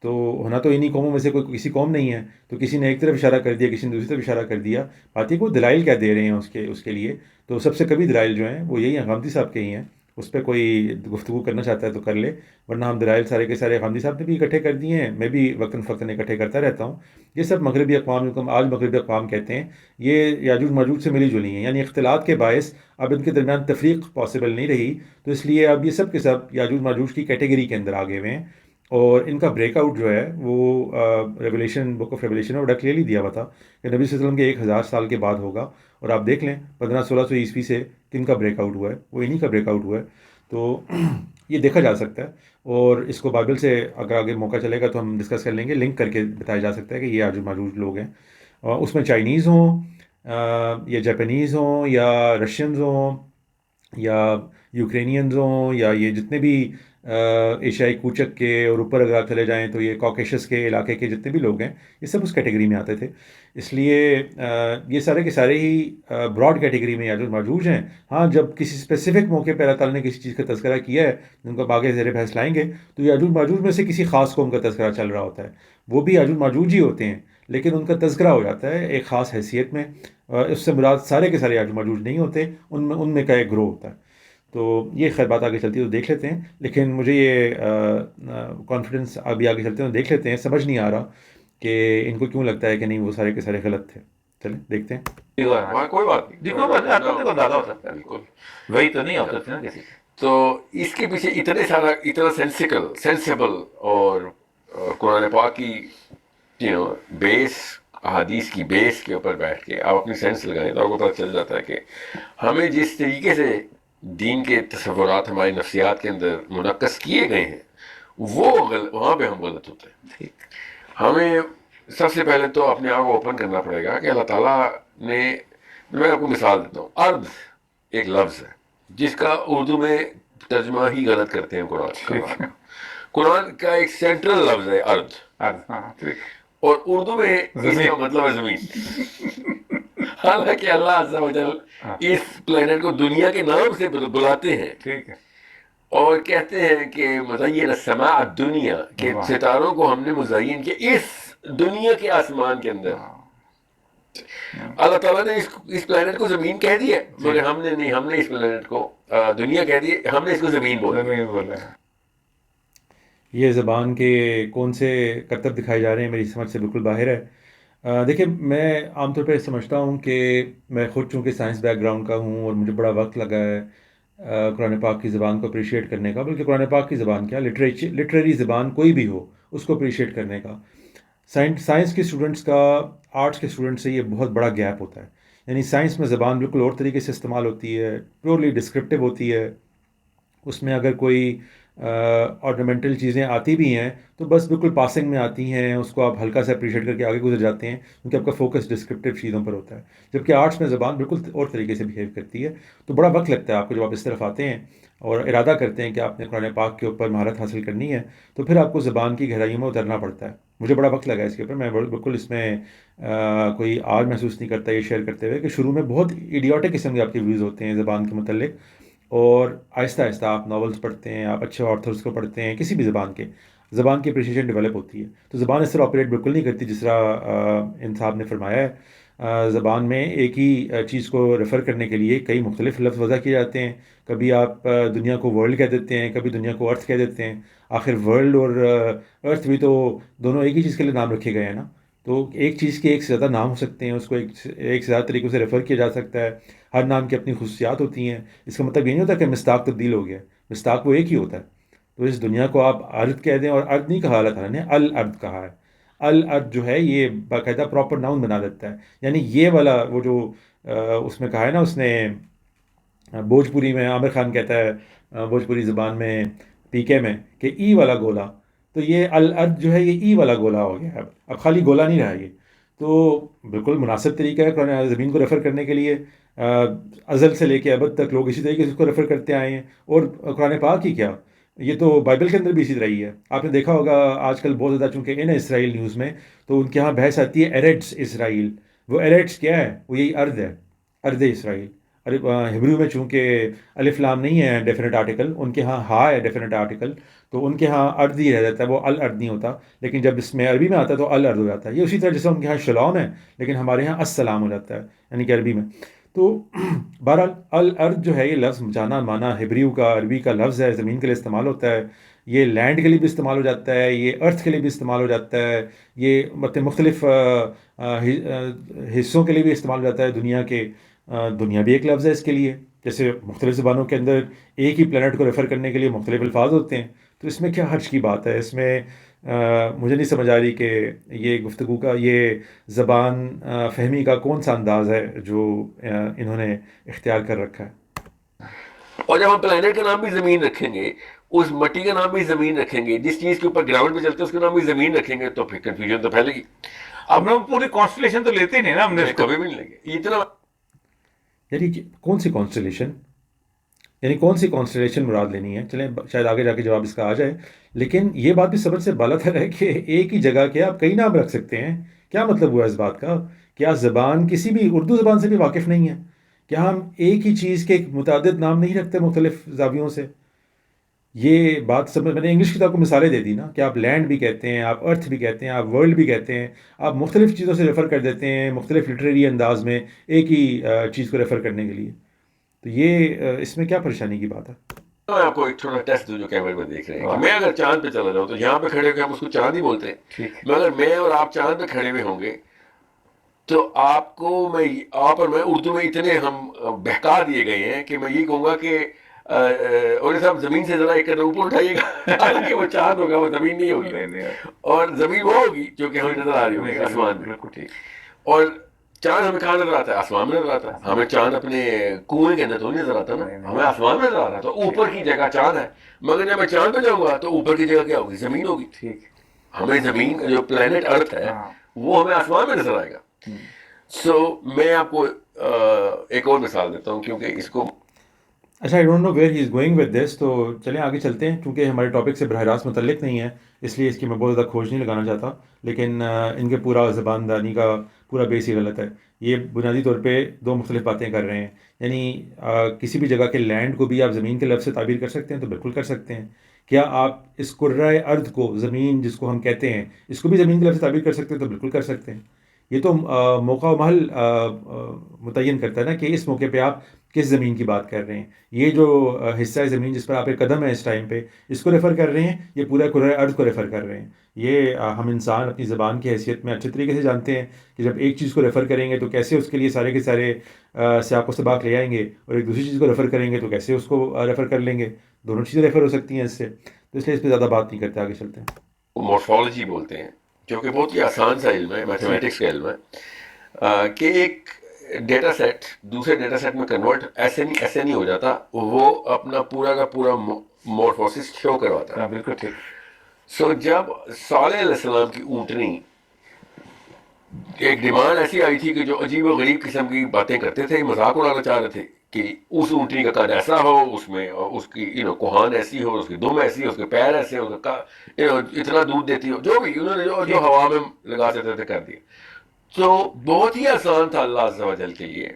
تو ہونا تو انہیں قوموں میں سے کوئی کسی قوم نہیں ہے. تو کسی نے ایک طرف اشارہ کر دیا، کسی نے دوسری طرف اشارہ کر دیا. بات یہ کو دلائل کیا دے رہے ہیں اس کے لیے. تو سب سے کبھی دلائل جو ہیں وہ یہی ہیں، غامدی صاحب کے ہی ہیں. اس پہ کوئی گفتگو کرنا چاہتا ہے تو کر لے، ورنہ ہم دلائل سارے کے سارے غامدی صاحب نے بھی اکٹھے کر دیے ہیں. میں بھی وقتاً فوقتاً اکٹھے کرتا رہتا ہوں. یہ سب مغربی اقوام، جو آج مغربی اقوام کہتے ہیں، یہ یاجوج ماجوج سے ملی جلی ہیں. یعنی اختلاط کے باعث اب ان کے درمیان تفریق پاسبل نہیں رہی. تو اس لیے اب یہ سب کے سب یاجوج ماجوج کی کیٹیگری کے اندر آگے ہوئے ہیں. اور ان کا بریک آؤٹ جو ہے وہ ریولیشن، بک آف ریولیشن میں بڑا کلیئرلی دیا ہوا تھا کہ نبی صلی اللہ علیہ وسلم کے 1000 سال کے بعد ہوگا. اور آپ دیکھ لیں 1500-1600 عیسوی سے کن کا بریک آؤٹ ہوا ہے، وہ انہی کا بریک آؤٹ ہوا ہے. تو یہ دیکھا جا سکتا ہے، اور اس کو بائبل سے اگر آگے موقع چلے گا تو ہم ڈسکس کر لیں گے. لنک کر کے بتایا جا سکتا ہے کہ یہ یاجوج ماجوج لوگ ہیں. اس میں چائنیز ہوں یا جاپانیز ہوں یا رشینز ہوں یا یوکرینینز ہوں یا یہ جتنے بھی ایشیائی کوچک کے، اور اوپر اگر آپ چلے جائیں تو یہ کوکیشس کے علاقے کے جتنے بھی لوگ ہیں یہ سب اس کیٹیگری میں آتے تھے. اس لیے یہ سارے کے سارے ہی براڈ کیٹیگری میں یاجوج ماجوج ہیں. ہاں جب کسی اسپیسیفک موقع پہ اللہ تعالیٰ نے کسی چیز کا تذکرہ کیا ہے جن کو اب آگے زیر بحث لائیں گے، تو یاجوج ماجوج میں سے کسی خاص قوم کا تذکرہ چل رہا ہوتا ہے. وہ بھی یاجوج ماجوج ہی ہوتے ہیں لیکن ان کا تذکرہ ہو جاتا ہے ایک خاص حیثیت میں. اس سے مراد سارے کے سارے یاجوج ماجوج نہیں ہوتے، ان میں کا ایک گروہ ہوتا ہے. تو یہ خیر بات آگے چلتی ہے تو دیکھ لیتے ہیں، لیکن مجھے یہ کانفیڈنس ابھی آگے چلتے ہیں دیکھ لیتے ہیں. سمجھ نہیں آ رہا کہ ان کو کیوں لگتا ہے کہ نہیں وہ سارے کے سارے غلط تھے. چلیں دیکھتے ہیں. وہاں کوئی بات نہیں، دیکھو بس آپ کو اندازہ ہو سکتا ہے، بالکل. وہی تو نہیں ہو سکتے نا کسی سے. تو اس کے پیچھے اتنا سینسیبل اور قرآن پاک کی بیس، احادیث کی بیس کے اوپر بیٹھ کے آپ اپنی سینس لگائیں تو آپ کو پتہ چل جاتا ہے کہ ہمیں جس طریقے سے دین کے تصورات ہماری نفسیات کے اندر منعکس کیے گئے ہیں وہاں پہ ہم غلط ہوتے ہیں. ہمیں سب سے پہلے تو اپنے آپ کو اوپن کرنا پڑے گا کہ اللہ تعالیٰ نے، میں آپ کو مثال دیتا ہوں، ارض ایک لفظ ہے جس کا اردو میں ترجمہ ہی غلط کرتے ہیں قرآن کا ایک سینٹرل لفظ ہے ارض، اور اردو میں اس کا مطلب ہے زمین. حالانکہ اللہ عز و جل اس پلانٹ کو دنیا کے نام سے بلاتے ہیں، ٹھیک ہے، اور کہتے ہیں کہ مزین السماء الدنیا، کہ ستاروں کو ہم نے مزین کیا اس دنیا کے آسمان کے اندر. اللہ تعالیٰ نے اس پلانٹ کو زمین کہہ دیا، مگر ہم نے نہیں، ہم نے اس پلانٹ کو دنیا کہہ دی، ہم نے اس کو زمین بولا. یہ زبان کے کون سے کرتب دکھائے جا رہے ہیں میری سمجھ سے بالکل باہر ہے. دیکھیں میں عام طور پہ سمجھتا ہوں کہ میں خود چونکہ سائنس بیک گراؤنڈ کا ہوں اور مجھے بڑا وقت لگا ہے قرآن پاک کی زبان کو اپریشیٹ کرنے کا، بلکہ قرآن پاک کی زبان کیا، لٹریری زبان کوئی بھی ہو اس کو اپریشیٹ کرنے کا. سائنس کے اسٹوڈنٹس کا آرٹس کے اسٹوڈنٹ سے یہ بہت بڑا گیپ ہوتا ہے. یعنی سائنس میں زبان بالکل اور طریقے سے استعمال ہوتی ہے، پیورلی ڈسکرپٹیو ہوتی ہے. اس میں اگر کوئی آرنامنٹل چیزیں آتی بھی ہیں تو بس بالکل پاسنگ میں آتی ہیں، اس کو آپ ہلکا سے اپریشیٹ کر کے آگے گزر جاتے ہیں کیونکہ آپ کا فوکس ڈسکرپٹیو چیزوں پر ہوتا ہے. جبکہ آرٹس میں زبان بالکل اور طریقے سے بیہیو کرتی ہے. تو بڑا وقت لگتا ہے آپ کو جب آپ اس طرف آتے ہیں اور ارادہ کرتے ہیں کہ آپ نے قرآن پاک کے اوپر مہارت حاصل کرنی ہے، تو پھر آپ کو زبان کی گہرائیوں میں اترنا پڑتا ہے. مجھے بڑا وقت لگا اس کے اوپر. میں بالکل اس میں کوئی آر محسوس نہیں کرتا یہ شیئر کرتے ہوئے کہ شروع میں بہت ایڈیوٹک قسم کے آپ کے ویوز ہوتے ہیں زبان کے متعلق، اور آہستہ آہستہ آپ ناولز پڑھتے ہیں، آپ اچھے آتھرز کو پڑھتے ہیں، کسی بھی زبان کی اپریشیشن ڈیولپ ہوتی ہے. تو زبان اس طرح آپریٹ بالکل نہیں کرتی جس طرح ان صاحب نے فرمایا ہے. زبان میں ایک ہی چیز کو ریفر کرنے کے لیے کئی مختلف لفظ وضع کیے جاتے ہیں. کبھی آپ دنیا کو ورلڈ کہہ دیتے ہیں، کبھی دنیا کو ارتھ کہہ دیتے ہیں. آخر ورلڈ اور ارتھ بھی تو دونوں ایک ہی چیز کے لیے نام رکھے گئے ہیں نا. تو ایک چیز کے ایک سے زیادہ نام ہو سکتے ہیں، اس کو ایک سے زیادہ طریقوں سے ریفر کیا جا سکتا ہے. ہر نام کی اپنی خصوصیات ہوتی ہیں. اس کا مطلب یہ نہیں ہوتا کہ مصداق تبدیل ہو گیا، مصداق وہ ایک ہی ہوتا ہے. تو اس دنیا کو آپ ارض کہہ دیں، اور ارض نہیں کہا اللہ تعالیٰ نے، الارض کہا ہے. الارض جو ہے یہ باقاعدہ پراپر ناؤن بنا دیتا ہے. یعنی یہ والا وہ جو اس میں کہا ہے نا اس نے بھوجپوری میں، عامر خان کہتا ہے بھوجپوری زبان میں پی کے میں کہ ای والا گولا، تو یہ الارض جو ہے یہ ای والا گولا ہو گیا. اب خالی گولا نہیں رہا یہ. تو بالکل مناسب طریقہ ہے قرآن زمین کو ریفر کرنے کے لیے. ازل سے لے کے ابد تک لوگ اسی طریقے سے اس کو ریفر کرتے آئے ہیں. اور قرآن پاک ہی کیا، یہ تو بائبل کے اندر بھی اسی طرح ہی ہے. آپ نے دیکھا ہوگا آج کل بہت زیادہ چونکہ ان اسرائیل نیوز میں، تو ان کے ہاں بحث آتی ہے ایرڈس اسرائیل. وہ ایرڈس کیا ہے؟ وہ یہی ارض ہے، ارض اسرائیل. ہبریو میں چونکہ الف لام نہیں ہے ڈیفینیٹ آرٹیکل، ان کے ہاں ہا ہے ڈیفینیٹ آرٹیکل، تو ان کے ہاں ارض ہی رہ جاتا ہے، وہ الارض نہیں ہوتا. لیکن جب اس میں عربی میں آتا ہے تو الارض ہو جاتا ہے. یہ اسی طرح جیسے ان کے ہاں شلوم ہے لیکن ہمارے یہاں السلام ہو جاتا ہے یعنی کہ عربی میں. تو بہرحال الارض جو ہے یہ لفظ جانا مانا ہبریو کا، عربی کا لفظ ہے، زمین کے لیے استعمال ہوتا ہے. یہ لینڈ کے لیے بھی استعمال ہو جاتا ہے، یہ ارتھ کے لیے بھی استعمال ہو جاتا ہے، یہ مختلف حصوں کے لیے بھی استعمال ہو جاتا ہے دنیا کے. دنیا بھی ایک لفظ ہے اس کے لیے. جیسے مختلف زبانوں کے اندر ایک ہی پلانٹ کو ریفر کرنے کے لیے مختلف الفاظ ہوتے ہیں. تو اس میں کیا حرج کی بات ہے؟ اس میں مجھے نہیں سمجھ آ رہی کہ یہ گفتگو کا، یہ زبان فہمی کا کون سا انداز ہے جو انہوں نے اختیار کر رکھا ہے. اور جب ہم پلانٹ کا نام بھی زمین رکھیں گے، اس مٹی کا نام بھی زمین رکھیں گے، جس چیز کے اوپر گراؤنڈ پہ چلتے ہیں اس کا نام بھی زمین رکھیں گے، تو پھر کنفیوژن تو پھیلے گی. اب ہم پوری کانسٹلیشن تو لیتے نہیں نا، ہم نے کبھی بھی نہیں لیں گے اتنا. یعنی کون سی کانسٹلیشن؟ یعنی کون سی کانسٹلیشن مراد لینی ہے. چلیں شاید آگے جا کے جواب اس کا آ جائے، لیکن یہ بات بھی صبر سے بالا تر ہے کہ ایک ہی جگہ کے آپ کئی نام رکھ سکتے ہیں. کیا مطلب ہوا اس بات کا؟ کیا زبان کسی بھی اردو زبان سے بھی واقف نہیں ہے؟ کیا ہم ایک ہی چیز کے متعدد نام نہیں رکھتے مختلف زاویوں سے؟ یہ بات سمجھ، میں نے انگلش کی تو آپ کو مثالیں دے دی نا کہ آپ لینڈ بھی کہتے ہیں، آپ ارتھ بھی کہتے ہیں، آپ ورلڈ بھی کہتے ہیں، آپ مختلف چیزوں سے ریفر کر دیتے ہیں مختلف لٹریری انداز میں ایک ہی چیز کو ریفر کرنے کے لیے. تو یہ اس میں کیا پریشانی کی بات ہے؟ میں آپ کو ایک چھوٹا ٹیسٹ دوں جو کیمرے میں دیکھ رہے ہیں کہ میں اگر چاند پہ چلا جاؤں تو یہاں پہ کھڑے ہو کے ہم اس کو چاند ہی بولتے ہیں، مگر میں اور آپ چاند پہ کھڑے ہوئے ہوں گے تو آپ کو آپ اور میں اردو میں اتنے ہم بہکا دیے گئے ہیں کہ میں یہ کہوں گا کہ اور صاحب زمین سے ذرا ایک قدم اوپر اٹھائیے گا، حالانکہ وہ چاند ہوگا، وہ زمین نہیں ہوگی، اور زمین وہ ہوگی جو کہ ہمیں نظر آ رہی ہوگی آسمان میں. اور چاند ہمیں کہاں نظر آتا ہے؟ آسمان میں نظر آتا ہے. ہمیں چاند اپنے کنویں کے اندر تو نہیں نظر آتا نا، ہمیں آسمان میں نظر آ رہا ہے. تو اوپر کی جگہ چاند ہے، مگر جب میں چاند پہ جاؤں گا تو اوپر کی جگہ کیا ہوگی؟ زمین ہوگی. ہمیں زمین جو پلانٹ ارتھ ہے وہ ہمیں آسمان میں نظر آئے گا. سو میں آپ کو ایک اور مثال دیتا ہوں کیونکہ اس کو اچھا، I don't know where he is going with this. تو چلیں آگے چلتے ہیں، کیونکہ ہمارے ٹاپک سے براہ راست متعلق نہیں ہے، اس لیے اس کی میں بہت زیادہ کھوج نہیں لگانا چاہتا. لیکن ان کے پورا زبان دانی کا پورا بیس ہی غلط ہے. یہ بنیادی طور پہ دو مختلف باتیں کر رہے ہیں. یعنی کسی بھی جگہ کے لینڈ کو بھی آپ زمین کے لفظ سے تعبیر کر سکتے ہیں، تو بالکل کر سکتے ہیں. کیا آپ اس کرۂ ارض کو، زمین جس کو ہم کہتے ہیں، اس کو بھی زمین کے لفظ سے تعبیر کر سکتے ہیں؟ تو بالکل کر سکتے ہیں. یہ تو موقع و محل متعین کرتا ہے نا کہ اس موقع پہ آپ کس زمین کی بات کر رہے ہیں. یہ جو حصہ ہے زمین جس پر آپ ایک قدم ہے اس ٹائم پہ، اس کو ریفر کر رہے ہیں، یہ پورا کرۂ ارض کو ریفر کر رہے ہیں. یہ ہم انسان اپنی زبان کی حیثیت میں اچھے طریقے سے جانتے ہیں کہ جب ایک چیز کو ریفر کریں گے تو کیسے اس کے لیے سارے کے سارے سیاق و سباق لے آئیں گے، اور ایک دوسری چیز کو ریفر کریں گے تو کیسے اس کو ریفر کر لیں گے. دونوں چیزیں ریفر ہو سکتی ہیں اس سے. تو اس لیے اس پہ زیادہ بات نہیں کرتے، آگے چلتے ہیں. مورفولوجی بولتے ہیں جو کہ بہت ہی آسان سا علم ہے، میتھمیٹکس کا علم ہے، کہ ایک ڈیٹا سیٹ دوسرے ڈیٹا سیٹ میں کنورٹ ایسے نہیں ہو جاتا، وہ اپنا پورا کا پورا مورفوسس شو کرواتا ہے. بالکل ٹھیک. سو جب صالح علیہ السلام کی اونٹنی، ایک ڈیمانڈ ایسی آئی تھی کہ جو عجیب و غریب قسم کی باتیں کرتے تھے، مذاق اڑانا چاہ رہے تھے کہ اس اونٹنی کا قد ایسا ہو، اس میں اس کی کوہان ایسی ہو، اس کی دم ایسی ہو، اس کے پیر ایسے ہو، اتنا دودھ دیتی ہو، جو بھی انہوں نے جو ہوا میں لگا سکتے تھے کر دیا. تو بہت ہی آسان تھا اللہ عز و جل کے لیے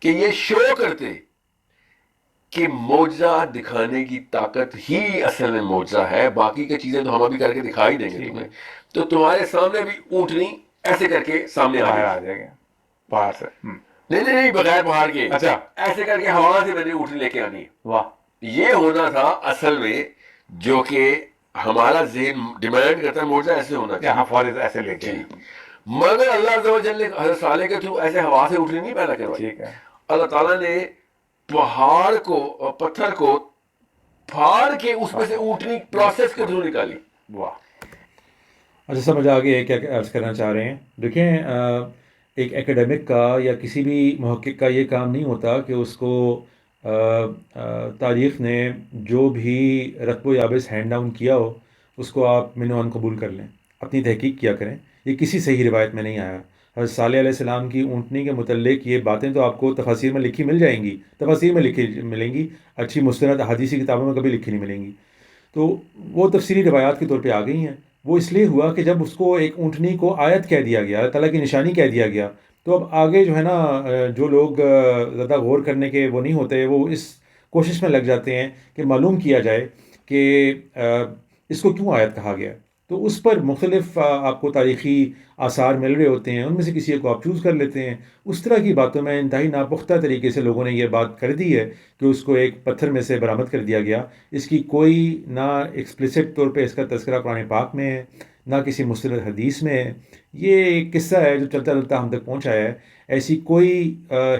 کہ یہ شو کرتے کہ معجزہ دکھانے کی طاقت ہی اصل میں معجزہ ہے، باقی کی چیزیں تو ہم ابھی کر کے دکھا ہی دیں گے تمہیں. تو تمہارے سامنے بھی اونٹنی ایسے کر کے سامنے آ جائے گا باہر سے. نہیں بغیر پہاڑ کے، اچھا ایسے کر کے ہوا سے میں نے اونٹنی لے کے آنی ہے. واہ. یہ ہونا تھا اصل میں جو کہ ہمارا ذہن ڈیمانڈ کرتا ہے، معجزہ ایسے ہونا یہاں فوراً ایسے لے کے. مگر اللہ عز و جل نے حضرت صالح کے تھرو ایسے ہوا سے اونٹنی نہیں پیدا کروائی. اللہ تعالیٰ نے پہاڑ کو، پتھر کو پھاڑ کے اس میں سے اونٹنی پروسیس کے تھرو نکالی. واہ. اچھا، سمجھ آگے کیا عرض کرنا چاہ رہے ہیں. دیکھیں، ایک ایکیڈمک کا یا کسی بھی محقق کا یہ کام نہیں ہوتا کہ اس کو تاریخ نے جو بھی رتب و یابس ہینڈ ڈاؤن کیا ہو اس کو آپ من و عن قبول کر لیں، اپنی تحقیق کیا کریں. یہ کسی صحیح روایت میں نہیں آیا. حضرت صالح علیہ السلام کی اونٹنی کے متعلق یہ باتیں تو آپ کو تفاسیر میں لکھی مل جائیں گی، تفاسیر میں لکھی ملیں گی، اچھی مستند حدیثی کتابوں میں کبھی لکھی نہیں ملیں گی. تو وہ تفسیری روایات کے طور پہ آ گئی ہیں. وہ اس لیے ہوا کہ جب اس کو ایک اونٹنی کو آیت کہہ دیا گیا، اللہ تعالیٰ کی نشانی کہہ دیا گیا، تو اب آگے جو ہے نا جو لوگ زیادہ غور کرنے کے وہ نہیں ہوتے، وہ اس کوشش میں لگ جاتے ہیں کہ معلوم کیا جائے کہ اس کو کیوں آیت کہا گیا. تو اس پر مختلف آپ کو تاریخی آثار مل رہے ہوتے ہیں، ان میں سے کسی ایک کو آپ چوز کر لیتے ہیں. اس طرح کی باتوں میں انتہائی ناپختہ طریقے سے لوگوں نے یہ بات کر دی ہے کہ اس کو ایک پتھر میں سے برآمد کر دیا گیا. اس کی کوئی نہ ایکسپلیسٹ طور پہ اس کا تذکرہ قرآن پاک میں ہے، نہ کسی مستند حدیث میں ہے. یہ ایک قصہ ہے جو چلتا چلتا ہم تک پہنچا ہے. ایسی کوئی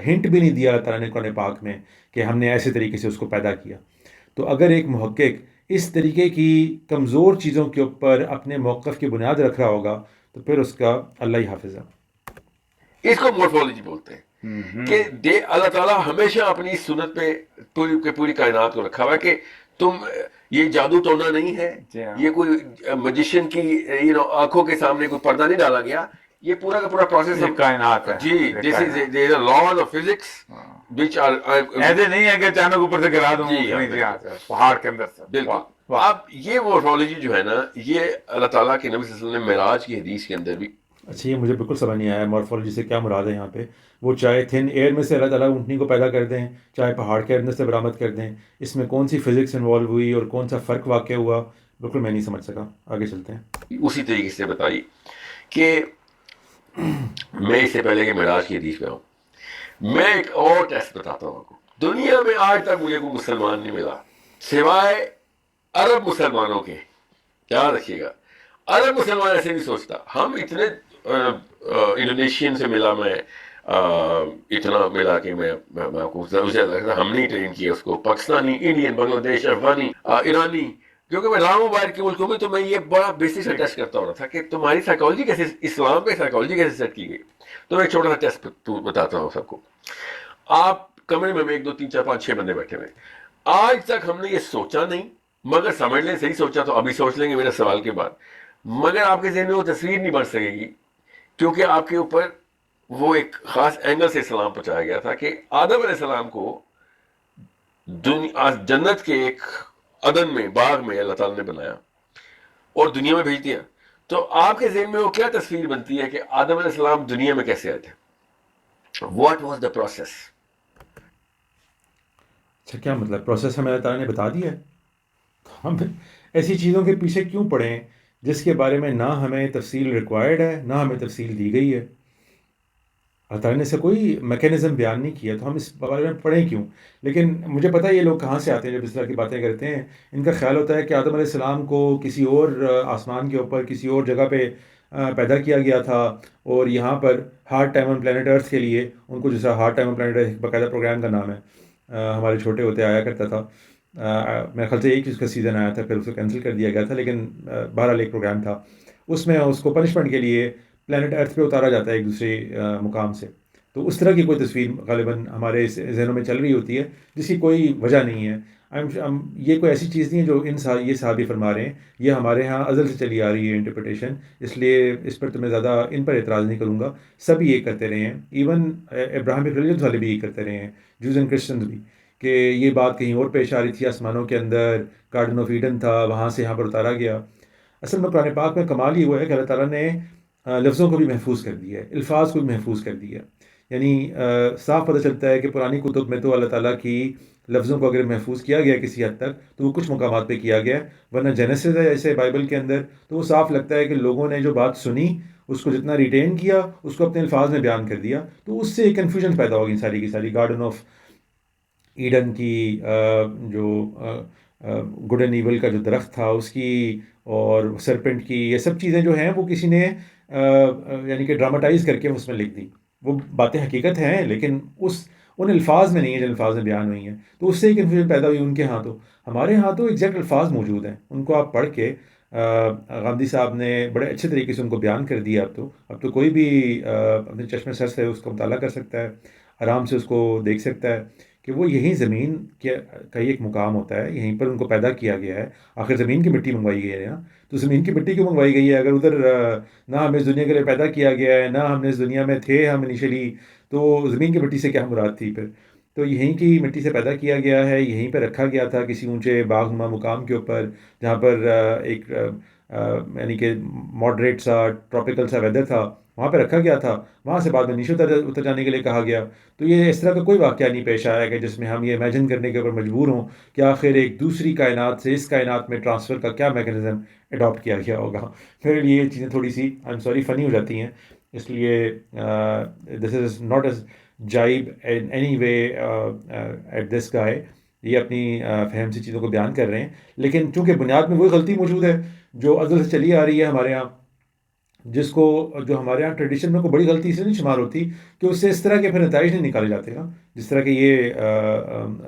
ہنٹ بھی نہیں دیا اللہ تعالیٰ نے قرآن پاک میں کہ ہم نے ایسے طریقے سے اس کو پیدا کیا. تو اگر ایک محقق اس طریقے کی کمزور چیزوں کے اوپر اپنے موقف کی بنیاد رکھ رہا ہوگا تو پھر اس کا اللہ ہی حافظ ہے. اس کو مورفولوجی بولتے ہیں کہ اللہ تعالیٰ ہمیشہ اپنی سنت پہ پوری کائنات کو رکھا ہوا ہے کہ تم یہ جادو ٹونا نہیں ہے، یہ کوئی مجیشین کی آنکھوں کے سامنے کوئی پردہ نہیں ڈالا گیا. یہ پورا کا پورا پروسیس یہ کائنات ہے جی جیسے laws of physics which are ایسے نہیں ہے کہ اچانک اوپر سے گرا دوں پہاڑ کے اندر سے. بالکل. اب یہ مورفولوجی جو ہے نا یہ اللہ تعالیٰ کے نبی صلی اللہ علیہ وسلم نے معراج کی حدیث کے اندر بھی. اچھا یہ مجھے بالکل سمجھ نہیں آیا مورفولوجی سے کیا مراد ہے یہاں پہ. وہ چاہے تھن ایئر میں سے اللہ تعالیٰ اونٹنی کو پیدا کر دیں چاہے پہاڑ کے اندر سے برآمد کر دیں, اس میں کون سی فزکس انوالو ہوئی اور کون سا فرق واقع ہوا, بالکل میں نہیں سمجھ سکا. آگے چلتے ہیں. اسی طریقے سے بتائی کہ میں اس سے پہلے کہ معراج کی حدیث پہ آؤں میں ایک اور ٹیسٹ بتاتا ہوں آپ کو. دنیا میں آج تک مجھے کوئی مسلمان نہیں ملا سوائے عرب مسلمانوں کے. یاد رکھیے گا عرب مسلمان ایسے نہیں سوچتا. ہم اتنے انڈونیشین سے ملا میں اتنا ملا کہ میں آپ کو ہم نہیں ٹرین کیا اس کو. پاکستانی انڈین بنگلہ دیش افغانی ایرانی کیونکہ میں رہا ہوں باہر کے ملکوں میں تو میں یہ بڑا بیسک سا ٹیسٹ کرتا ہوں تھا کہ تمہاری سائیکالوجی کیسے اسلام پہ سائیکالوجی کیسے سیٹ کی گئی. تو میں ایک چھوٹا سا ٹیسٹ بتاتا ہوں سب کو. آپ کمرے میں 1 2 3 4 5 6 بندے بیٹھے ہوئے. آج تک ہم نے یہ سوچا نہیں مگر سمجھ لیں صحیح سوچا تو ابھی سوچ لیں گے میرے سوال کے بعد. مگر آپ کے ذہن میں وہ تصویر نہیں بن سکے گی کیونکہ آپ کے اوپر وہ ایک خاص اینگل سے اسلام پہنچایا گیا تھا کہ آدم علیہ السلام کو جنت کے ایک عدن میں باغ میں اللہ تعالیٰ نے بنایا اور دنیا میں بھیج دیا. تو آپ کے ذہن میں وہ کیا تصویر بنتی ہے کہ آدم علیہ السلام دنیا میں کیسے آئے تھے. What was the process. اچھا کیا مطلب پروسیس ہمیں اللہ تعالیٰ نے بتا دیا ہے. ہم ایسی چیزوں کے پیچھے کیوں پڑیں جس کے بارے میں نہ ہمیں تفصیل ریکوائرڈ ہے نہ ہمیں تفصیل دی گئی ہے. اللہ تعالیٰ نے سے کوئی میکینزم بیان نہیں کیا تو ہم اس بارے میں پڑھیں کیوں. لیکن مجھے پتہ ہے یہ لوگ کہاں سے آتے ہیں جب اس طرح کی باتیں کرتے ہیں. ان کا خیال ہوتا ہے کہ آدم علیہ السلام کو کسی اور آسمان کے اوپر کسی اور جگہ پہ پیدا کیا گیا تھا اور یہاں پر ہارڈ ٹائم آن پلانٹ ارتھ کے لیے ان کو جیسا ہارڈ ٹائم آن پلانٹ ارتھ باقاعدہ پروگرام کا نام ہے, ہمارے چھوٹے ہوتے آیا کرتا تھا. میرے خیال سے ایک اس کا سیزن آیا تھا پھر اس کو کینسل کر دیا گیا تھا, لیکن بہرحال ایک پروگرام تھا اس میں اس کو پنشمنٹ کے لیے پلانٹ ارتھ پہ اتارا جاتا ہے ایک دوسرے مقام سے. تو اس طرح کی کوئی تصویر غالباً ہمارے ذہنوں میں چل رہی ہوتی ہے جس کی کوئی وجہ نہیں ہے. یہ کوئی ایسی چیز نہیں ہے جو یہ صحابی فرما رہے ہیں, یہ ہمارے ہاں ازل سے چلی آ رہی ہے انٹرپریٹیشن. اس لیے اس پر تو میں زیادہ ان پر اعتراض نہیں کروں گا. سب یہ کرتے رہے ہیں, ایون ابراہمک ریلیجنس والے بھی یہ کرتے رہے ہیں, جوز اینڈ کرسچنز بھی, کہ یہ بات کہیں اور پیش آ رہی تھی آسمانوں کے اندر, گارڈن آف ایڈن تھا وہاں سے یہاں پر اتارا گیا. اصل میں قرآن پاک میں کمال یہ ہوا ہے کہ اللہ تعالیٰ نے لفظوں کو بھی محفوظ کر دیا ہے, الفاظ کو بھی محفوظ کر دیا. یعنی صاف پتہ چلتا ہے کہ پرانی کتب میں تو اللہ تعالیٰ کی لفظوں کو اگر محفوظ کیا گیا کسی حد تک تو وہ کچھ مقامات پہ کیا گیا, ورنہ جینیسس ہے ایسے بائبل کے اندر تو وہ صاف لگتا ہے کہ لوگوں نے جو بات سنی اس کو جتنا ریٹین کیا اس کو اپنے الفاظ میں بیان کر دیا, تو اس سے ایک کنفیوژن پیدا ہوگی ساری کی ساری. گارڈن آف ایڈن کی جو گڈ اینڈ ایول کا جو درخت تھا اس کی اور سرپنٹ کی, یہ سب چیزیں جو ہیں وہ کسی نے یعنی کہ ڈراماٹائز کر کے اس میں لکھ دی. وہ باتیں حقیقت ہیں لیکن ان الفاظ میں نہیں ہیں جو الفاظ میں بیان ہوئی ہیں, تو اس سے ہی کنفیوژن پیدا ہوئی ان کے ہاں. تو ہمارے ہاں تو ایگزیکٹ الفاظ موجود ہیں, ان کو آپ پڑھ کے غامدی صاحب نے بڑے اچھے طریقے سے ان کو بیان کر دیا. اب تو کوئی بھی اپنے چشمے سر سے اس کا مطالعہ کر سکتا ہے, آرام سے اس کو دیکھ سکتا ہے کہ وہ یہیں زمین کا ایک مقام ہوتا ہے, یہیں پر ان کو پیدا کیا گیا ہے. آخر زمین کی مٹی منگوائی گئی ہے نا, تو زمین کی مٹی کیوں منگوائی گئی ہے؟ اگر ادھر نہ ہمیں اس دنیا کے لیے پیدا کیا گیا ہے نہ ہم نے اس دنیا میں تھے ہم انیشلی, تو زمین کی مٹی سے کیا مراد تھی پھر؟ تو یہیں کی مٹی سے پیدا کیا گیا ہے, یہیں پہ رکھا گیا تھا کسی اونچے باغ نما مقام کے اوپر جہاں پر ایک یعنی کہ ماڈریٹ سا ٹراپیکل سا ویدر تھا, وہاں پہ رکھا گیا تھا. وہاں سے بعد میں نیچے اتر جانے کے لیے کہا گیا. تو یہ اس طرح کا کوئی واقعہ نہیں پیش آیا کہ جس میں ہم یہ امیجن کرنے کے اوپر مجبور ہوں کہ آخر ایک دوسری کائنات سے اس کائنات میں ٹرانسفر کا کیا میکینزم اڈاپٹ کیا گیا ہوگا. میرے لیے یہ چیزیں تھوڑی سی آئی ایم سوری فنی ہو جاتی ہیں, اس لیے دس از ناٹ از جائب in anyway at this guy. یہ اپنی فہم سی چیزوں کو بیان کر رہے ہیں, لیکن چونکہ بنیاد میں وہی غلطی موجود ہے جو ازل سے چلی آ رہی ہے ہمارے ہاں, جس کو جو ہمارے ہاں ٹریڈیشن میں کوئی بڑی غلطی سے نہیں شمار ہوتی کہ اس سے اس طرح کے پھر نتائج نہیں نکالے جاتے نا جس طرح کہ یہ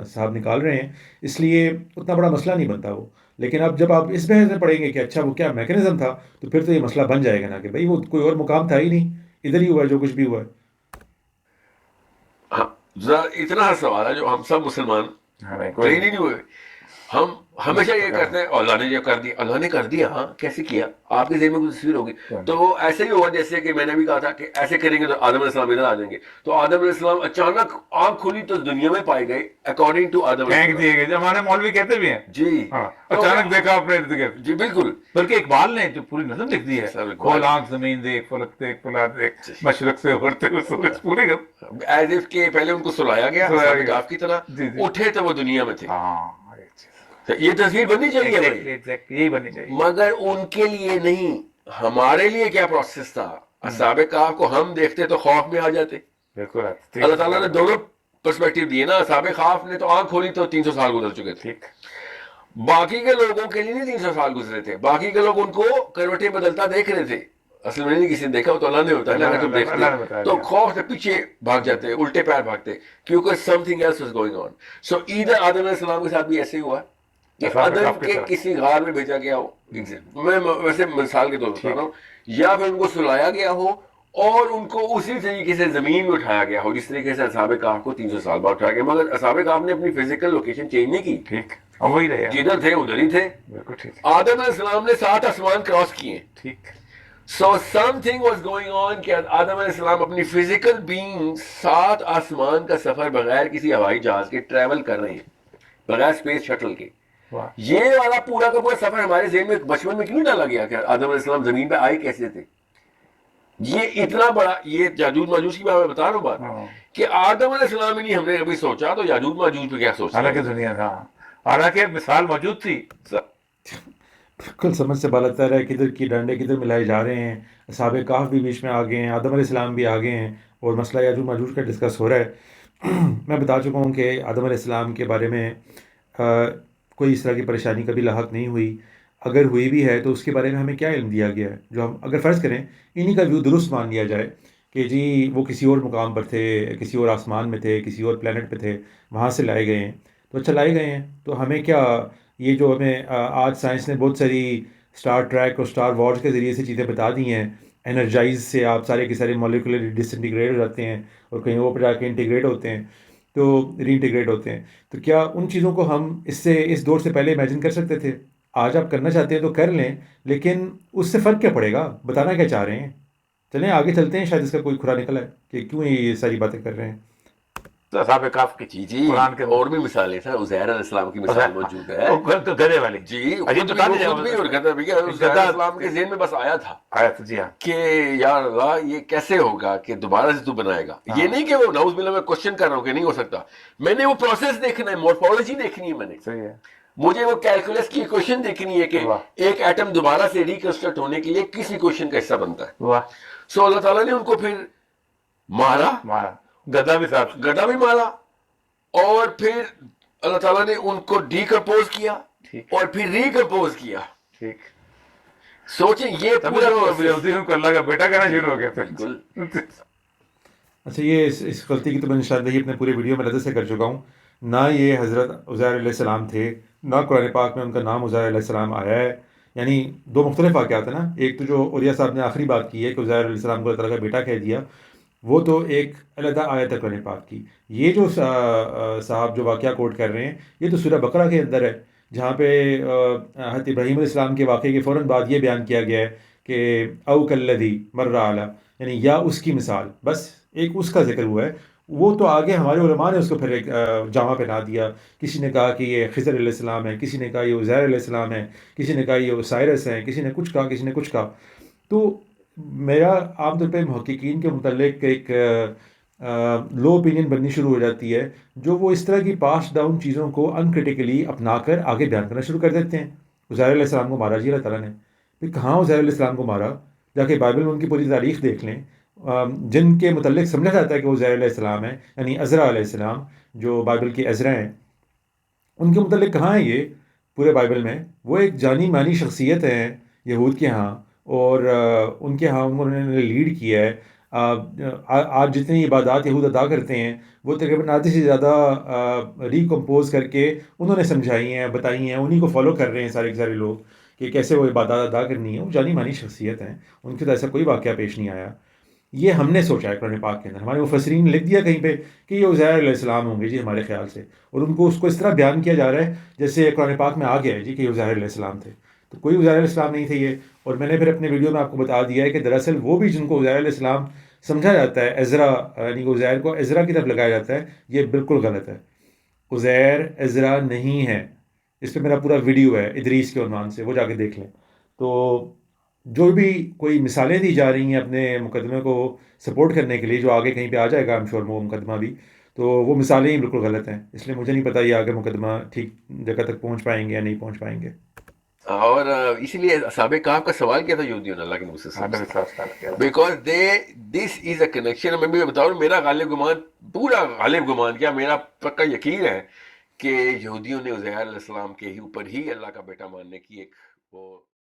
صاحب نکال رہے ہیں. اس لیے اتنا بڑا مسئلہ نہیں بنتا وہ. لیکن اب جب آپ اس بحث میں پڑھیں گے کہ اچھا وہ کیا میکینزم تھا, تو پھر تو یہ مسئلہ بن جائے گا نا کہ بھائی وہ کوئی اور مقام تھا ہی نہیں, ادھر ہی ہوا ہے جو کچھ بھی ہوا ہے. اتنا سوال ہے جو ہم سب مسلمان ٹرین ہی نہیں ہوئے. ہم ہمیشہ یہ کرتے ہیں اللہ نے یہ کر دیا، اللہ نے کر دیا، ہاں کیسے کیا؟ آپ کے ذہن میں کچھ تصویر ہوگی تو وہ ایسے ہی ہوا جیسے کہ میں نے بھی کہا تھا کہ ایسے کریں گے تو آدم علیہ السلام ادھر آ جائیں گے، تو آدم علیہ السلام اچانک آنکھ کھلی تو دنیا میں پائے گئے اکارڈنگ ٹو آدم علیہ پھینک السلام. دیے گئے، جب ہمارے مولوی کہتے بھی ہیں جی ہاں تو اچانک دیکھا اپنے ارد گرد. جی بالکل. بلکہ اقبال نے جو پوری نظم لکھ دی ہے، سر اقبال کھول آنکھ زمین دیکھ، فلک دیکھ، فلک دیکھ، مشرق سے ابھرتے ہوئے سورج، پورے ایز اف کہ پہلے ان کو سلایا گیا اصحاب کہف کی طرح، جی جی اٹھے تو وہ دنیا میں تھے. ہاں یہ تصویر بننی چاہیے بھائی، یہی بننی چاہیے. مگر ان کے لیے نہیں، ہمارے لیے کیا پروسیس تھا؟ اصحاب کہف کو ہم دیکھتے تو خوف میں آ جاتے. بالکل اللہ تعالیٰ نے دونوں پرسپیکٹو دیے نا. اصحاب کہف نے تو آنکھ کھولی تو 300 سال گزر چکے تھے. باقی کے لوگوں کے لیے نہیں 300 سال گزرے تھے، باقی کے لوگ ان کو کروٹیں بدلتا دیکھ رہے تھے. اصل میں نہیں کسی نے دیکھا، تو اللہ نے ہوتا ہے نا. اگر تم دیکھتے تو خوف سے پیچھے بھاگ جاتے، الٹے پیر بھاگتے، کیونکہ something else was going on. So ادھر آدم علیہ السلام کے ساتھ بھی ایسے ہی ہوا کہ آدم کے کسی غار میں بھیجا گیا ہو، میں ویسے مثال کے طور پر بتا رہا ہوں، یا پھر ان کو سلایا گیا ہو اور ان کو اسی طریقے سے زمین میں اٹھایا گیا ہو جس طریقے سے اصحاب کہف کو 300 سال بعد اٹھایا گیا. مگر اصحاب کہف نے اپنی فزیکل لوکیشن چینج نہیں کی، ٹھیک وہی رہے، جدھر تھے ادھر ہی تھے. آدم علیہ السلام نے 7 آسمان کراس کیے. ٹھیک. So something was going on کہ آدم علیہ السلام اپنی فزیکل بینگ 7 آسمان کا سفر بغیر کسی ہوائی جہاز کے ٹریول کر رہے ہیں، بغیر اسپیس شٹل کے. یہ والا پورا کا پورا سفر ہمارے ذہن میں بچپن میں کیوں ڈالا گیا کہ آدم علیہ السلام زمین پہ آئے کیسے تھے؟ یہ اتنا بڑا، یہ یاجوج ماجوج کی میں بتا رہا ہوں بات کہ آدم علیہ السلام ہی نہیں ہم نے کبھی سوچا تو یاجوج ماجوج پہ کیا سوچا؟ حالانکہ دنیا تھا، حالانکہ مثال موجود تھی. بالکل سمجھ سے بالا تر ہے، کدھر کی ڈنڈے کدھر ملائے جا رہے ہیں. اصحاب کہف بھی بیچ میں آ گئے ہیں، آدم علیہ السلام بھی آ گئے ہیں، اور مسئلہ یاجوج ماجوج کا ڈسکس ہو رہا ہے. میں بتا چکا ہوں کہ آدم علیہ السلام کے بارے میں کوئی اس طرح کی پریشانی کبھی لاحق نہیں ہوئی. اگر ہوئی بھی ہے تو اس کے بارے میں ہمیں کیا علم دیا گیا ہے؟ جو ہم اگر فرض کریں انہی کا ویو درست مان لیا جائے کہ جی وہ کسی اور مقام پر تھے، کسی اور آسمان میں تھے، کسی اور پلینٹ پہ تھے، وہاں سے لائے گئے ہیں، تو اچھا لائے گئے ہیں تو ہمیں کیا، یہ جو ہمیں آج سائنس نے بہت ساری اسٹار ٹریک اور اسٹار وارز کے ذریعے سے چیزیں بتا دی ہیں، انرجائز سے آپ سارے کے سارے مالیکولر ڈس انٹیگریٹ ہو جاتے ہیں اور کہیں اور پہ جا کے انٹیگریٹ ہوتے ہیں، تو ری انٹیگریٹ ہوتے ہیں، تو کیا ان چیزوں کو ہم اس دور سے پہلے امیجن کر سکتے تھے؟ آج آپ کرنا چاہتے ہیں تو کر لیں، لیکن اس سے فرق کیا پڑے گا؟ بتانا کیا چاہ رہے ہیں؟ چلیں آگے چلتے ہیں، شاید اس کا کوئی کھرا نکلا ہے کہ کیوں یہ ساری باتیں کر رہے ہیں. اصحاب کہف کی جی جی قرآن کے اور بھی مثالیں ہیں. عزیر علیہ السلام کی مثال موجود ہے، گدھے والی. جی خود بھی اور گدھا بھی. عزیر علیہ السلام کے ذہن میں بس آیا تھا جی ہاں کہ یا اللہ یہ کیسے ہوگا کہ دوبارہ سے تو بنائے گا. یہ نہیں کہ وہ نعوذ باللہ میں کوشچن کر رہا ہوں کہ نہیں ہو سکتا، میں نے وہ پروسیس دیکھنا ہے، مورفولوجی دیکھنی ہے. میں نے صحیح ہے، مجھے وہ کیلکولس کی ایکویشن دیکھنی ہے کہ ایک ایٹم دوبارہ سے ریکنسٹرکٹ ہونے کے لیے کس ایکویشن کا حصہ بنتا ہے. سو اللہ تعالیٰ نے ان کو پھر مارا، گدھا بھی ساتھ، گدھا بھی مارا، اور پھر اللہ تعالیٰ نے ان کو ڈیکمپوز کیا اور پھر ریکمپوز کیا. ٹھیک. سوچیں یہ پورا کو اللہ کا بیٹا کہنا شروع ہو گیا. بالکل. اچھا یہ اس غلطی کی تو میں نشاندہی اپنے پورے ویڈیو میں رد سے کر چکا ہوں. نہ یہ حضرت عزیر علیہ السلام تھے، نہ قرآن پاک میں ان کا نام عزیر علیہ السلام آیا ہے. یعنی دو مختلف واقعات ہیں نا. ایک تو جو اولیاء صاحب نے آخری بات کی ہے کہ عزیر علیہ السلام کو اللہ تعالیٰ کا بیٹا کہہ دیا، وہ تو ایک علیحدہ آیت ہے قرآن پاک کی. یہ جو صاحب جو واقعہ کوٹ کر رہے ہیں یہ تو سورہ بقرہ کے اندر ہے، جہاں پہ حضرت ابراہیم علیہ السلام کے واقعے کے فوراً بعد یہ بیان کیا گیا ہے کہ او کالذی مر علی، یعنی یا اس کی مثال، بس ایک اس کا ذکر ہوا ہے. وہ تو آگے ہمارے علماء نے اس کو پھر ایک جامع پہنا دیا. کسی نے کہا کہ یہ خضر علیہ السلام ہے، کسی نے کہا یہ عزیر علیہ السلام ہے، کسی نے کہا یہ اوسائرس ہیں، کسی نے کچھ کہا، کسی نے کچھ کہا. تو میرا عام طور پہ محققین کے متعلق ایک لو اوپینین بننی شروع ہو جاتی ہے، جو وہ اس طرح کی پاس ڈاؤن چیزوں کو انکریٹیکلی اپنا کر آگے بیان کرنا شروع کر دیتے ہیں. عزیر علیہ السلام کو مارا جی اللہ تعالیٰ نے، پھر کہاں عزیر علیہ السلام کو مارا؟ جا کے بائبل میں ان کی پوری تاریخ دیکھ لیں. جن کے متعلق سمجھا جاتا ہے کہ وہ عزیر علیہ السلام ہے، یعنی عزرا علیہ السلام جو بائبل کے عزرا ہیں، ان کے متعلق کہاں ہے یہ پورے بائبل میں؟ وہ ایک جانی مانی شخصیت ہیں یہود کے ہاں، اور ان کے ہاں انہوں نے لیڈ کیا ہے. آج جتنی عبادات یہود ادا کرتے ہیں وہ تقریباً آدھی سے زیادہ ریکمپوز کر کے انہوں نے سمجھائی ہیں، بتائی ہیں، انہی کو فالو کر رہے ہیں سارے کے سارے لوگ کہ کیسے وہ عبادات ادا کرنی ہے. وہ جانی مانی شخصیت ہیں، ان کے تو ایسا کوئی واقعہ پیش نہیں آیا. یہ ہم نے سوچا ہے قرآن پاک کے اندر، ہمارے مفسرین نے لکھ دیا کہیں پہ کہ یہ عزیر علیہ السلام ہوں گے جی ہمارے خیال سے، اور ان کو اس کو اس طرح بیان کیا جا رہا ہے جیسے قرآن پاک میں آ گیا ہے جی کہ یہ عزیر علیہ السلام تھے، تو کوئی عزیر علیہ السلام نہیں تھے یہ. اور میں نے پھر اپنے ویڈیو میں آپ کو بتا دیا ہے کہ دراصل وہ بھی جن کو عزیر علیہ السلام سمجھا جاتا ہے، عزرا یعنی کہ عزیر کو عزرا کی طرف لگایا جاتا ہے، یہ بالکل غلط ہے. عزیر عزرا نہیں ہے. اس پہ میرا پورا ویڈیو ہے ادریس کے عنوان سے، وہ جا کے دیکھ لیں. تو جو بھی کوئی مثالیں دی جا رہی ہیں اپنے مقدمے کو سپورٹ کرنے کے لیے، جو آگے کہیں پہ آ جائے گا ہم شور وہ مقدمہ بھی، تو وہ مثالیں ہی بالکل غلط ہیں. اس لیے مجھے نہیں پتا یہ آگے مقدمہ ٹھیک جگہ تک پہنچ پائیں گے یا نہیں پہنچ پائیں گے. اور اسی لیے اصحاب کہف کا سوال کیا تھا یہودیوں نے اللہ کے نبی صلی اللہ علیہ وسلم، because this is a connection. میں بھی بتاؤں میرا غالب گمان، پورا غالب گمان کیا میرا پکا یقین ہے کہ یہودیوں نے عزیر علیہ السلام کے ہی اوپر ہی اللہ کا بیٹا ماننے کی ایک وہ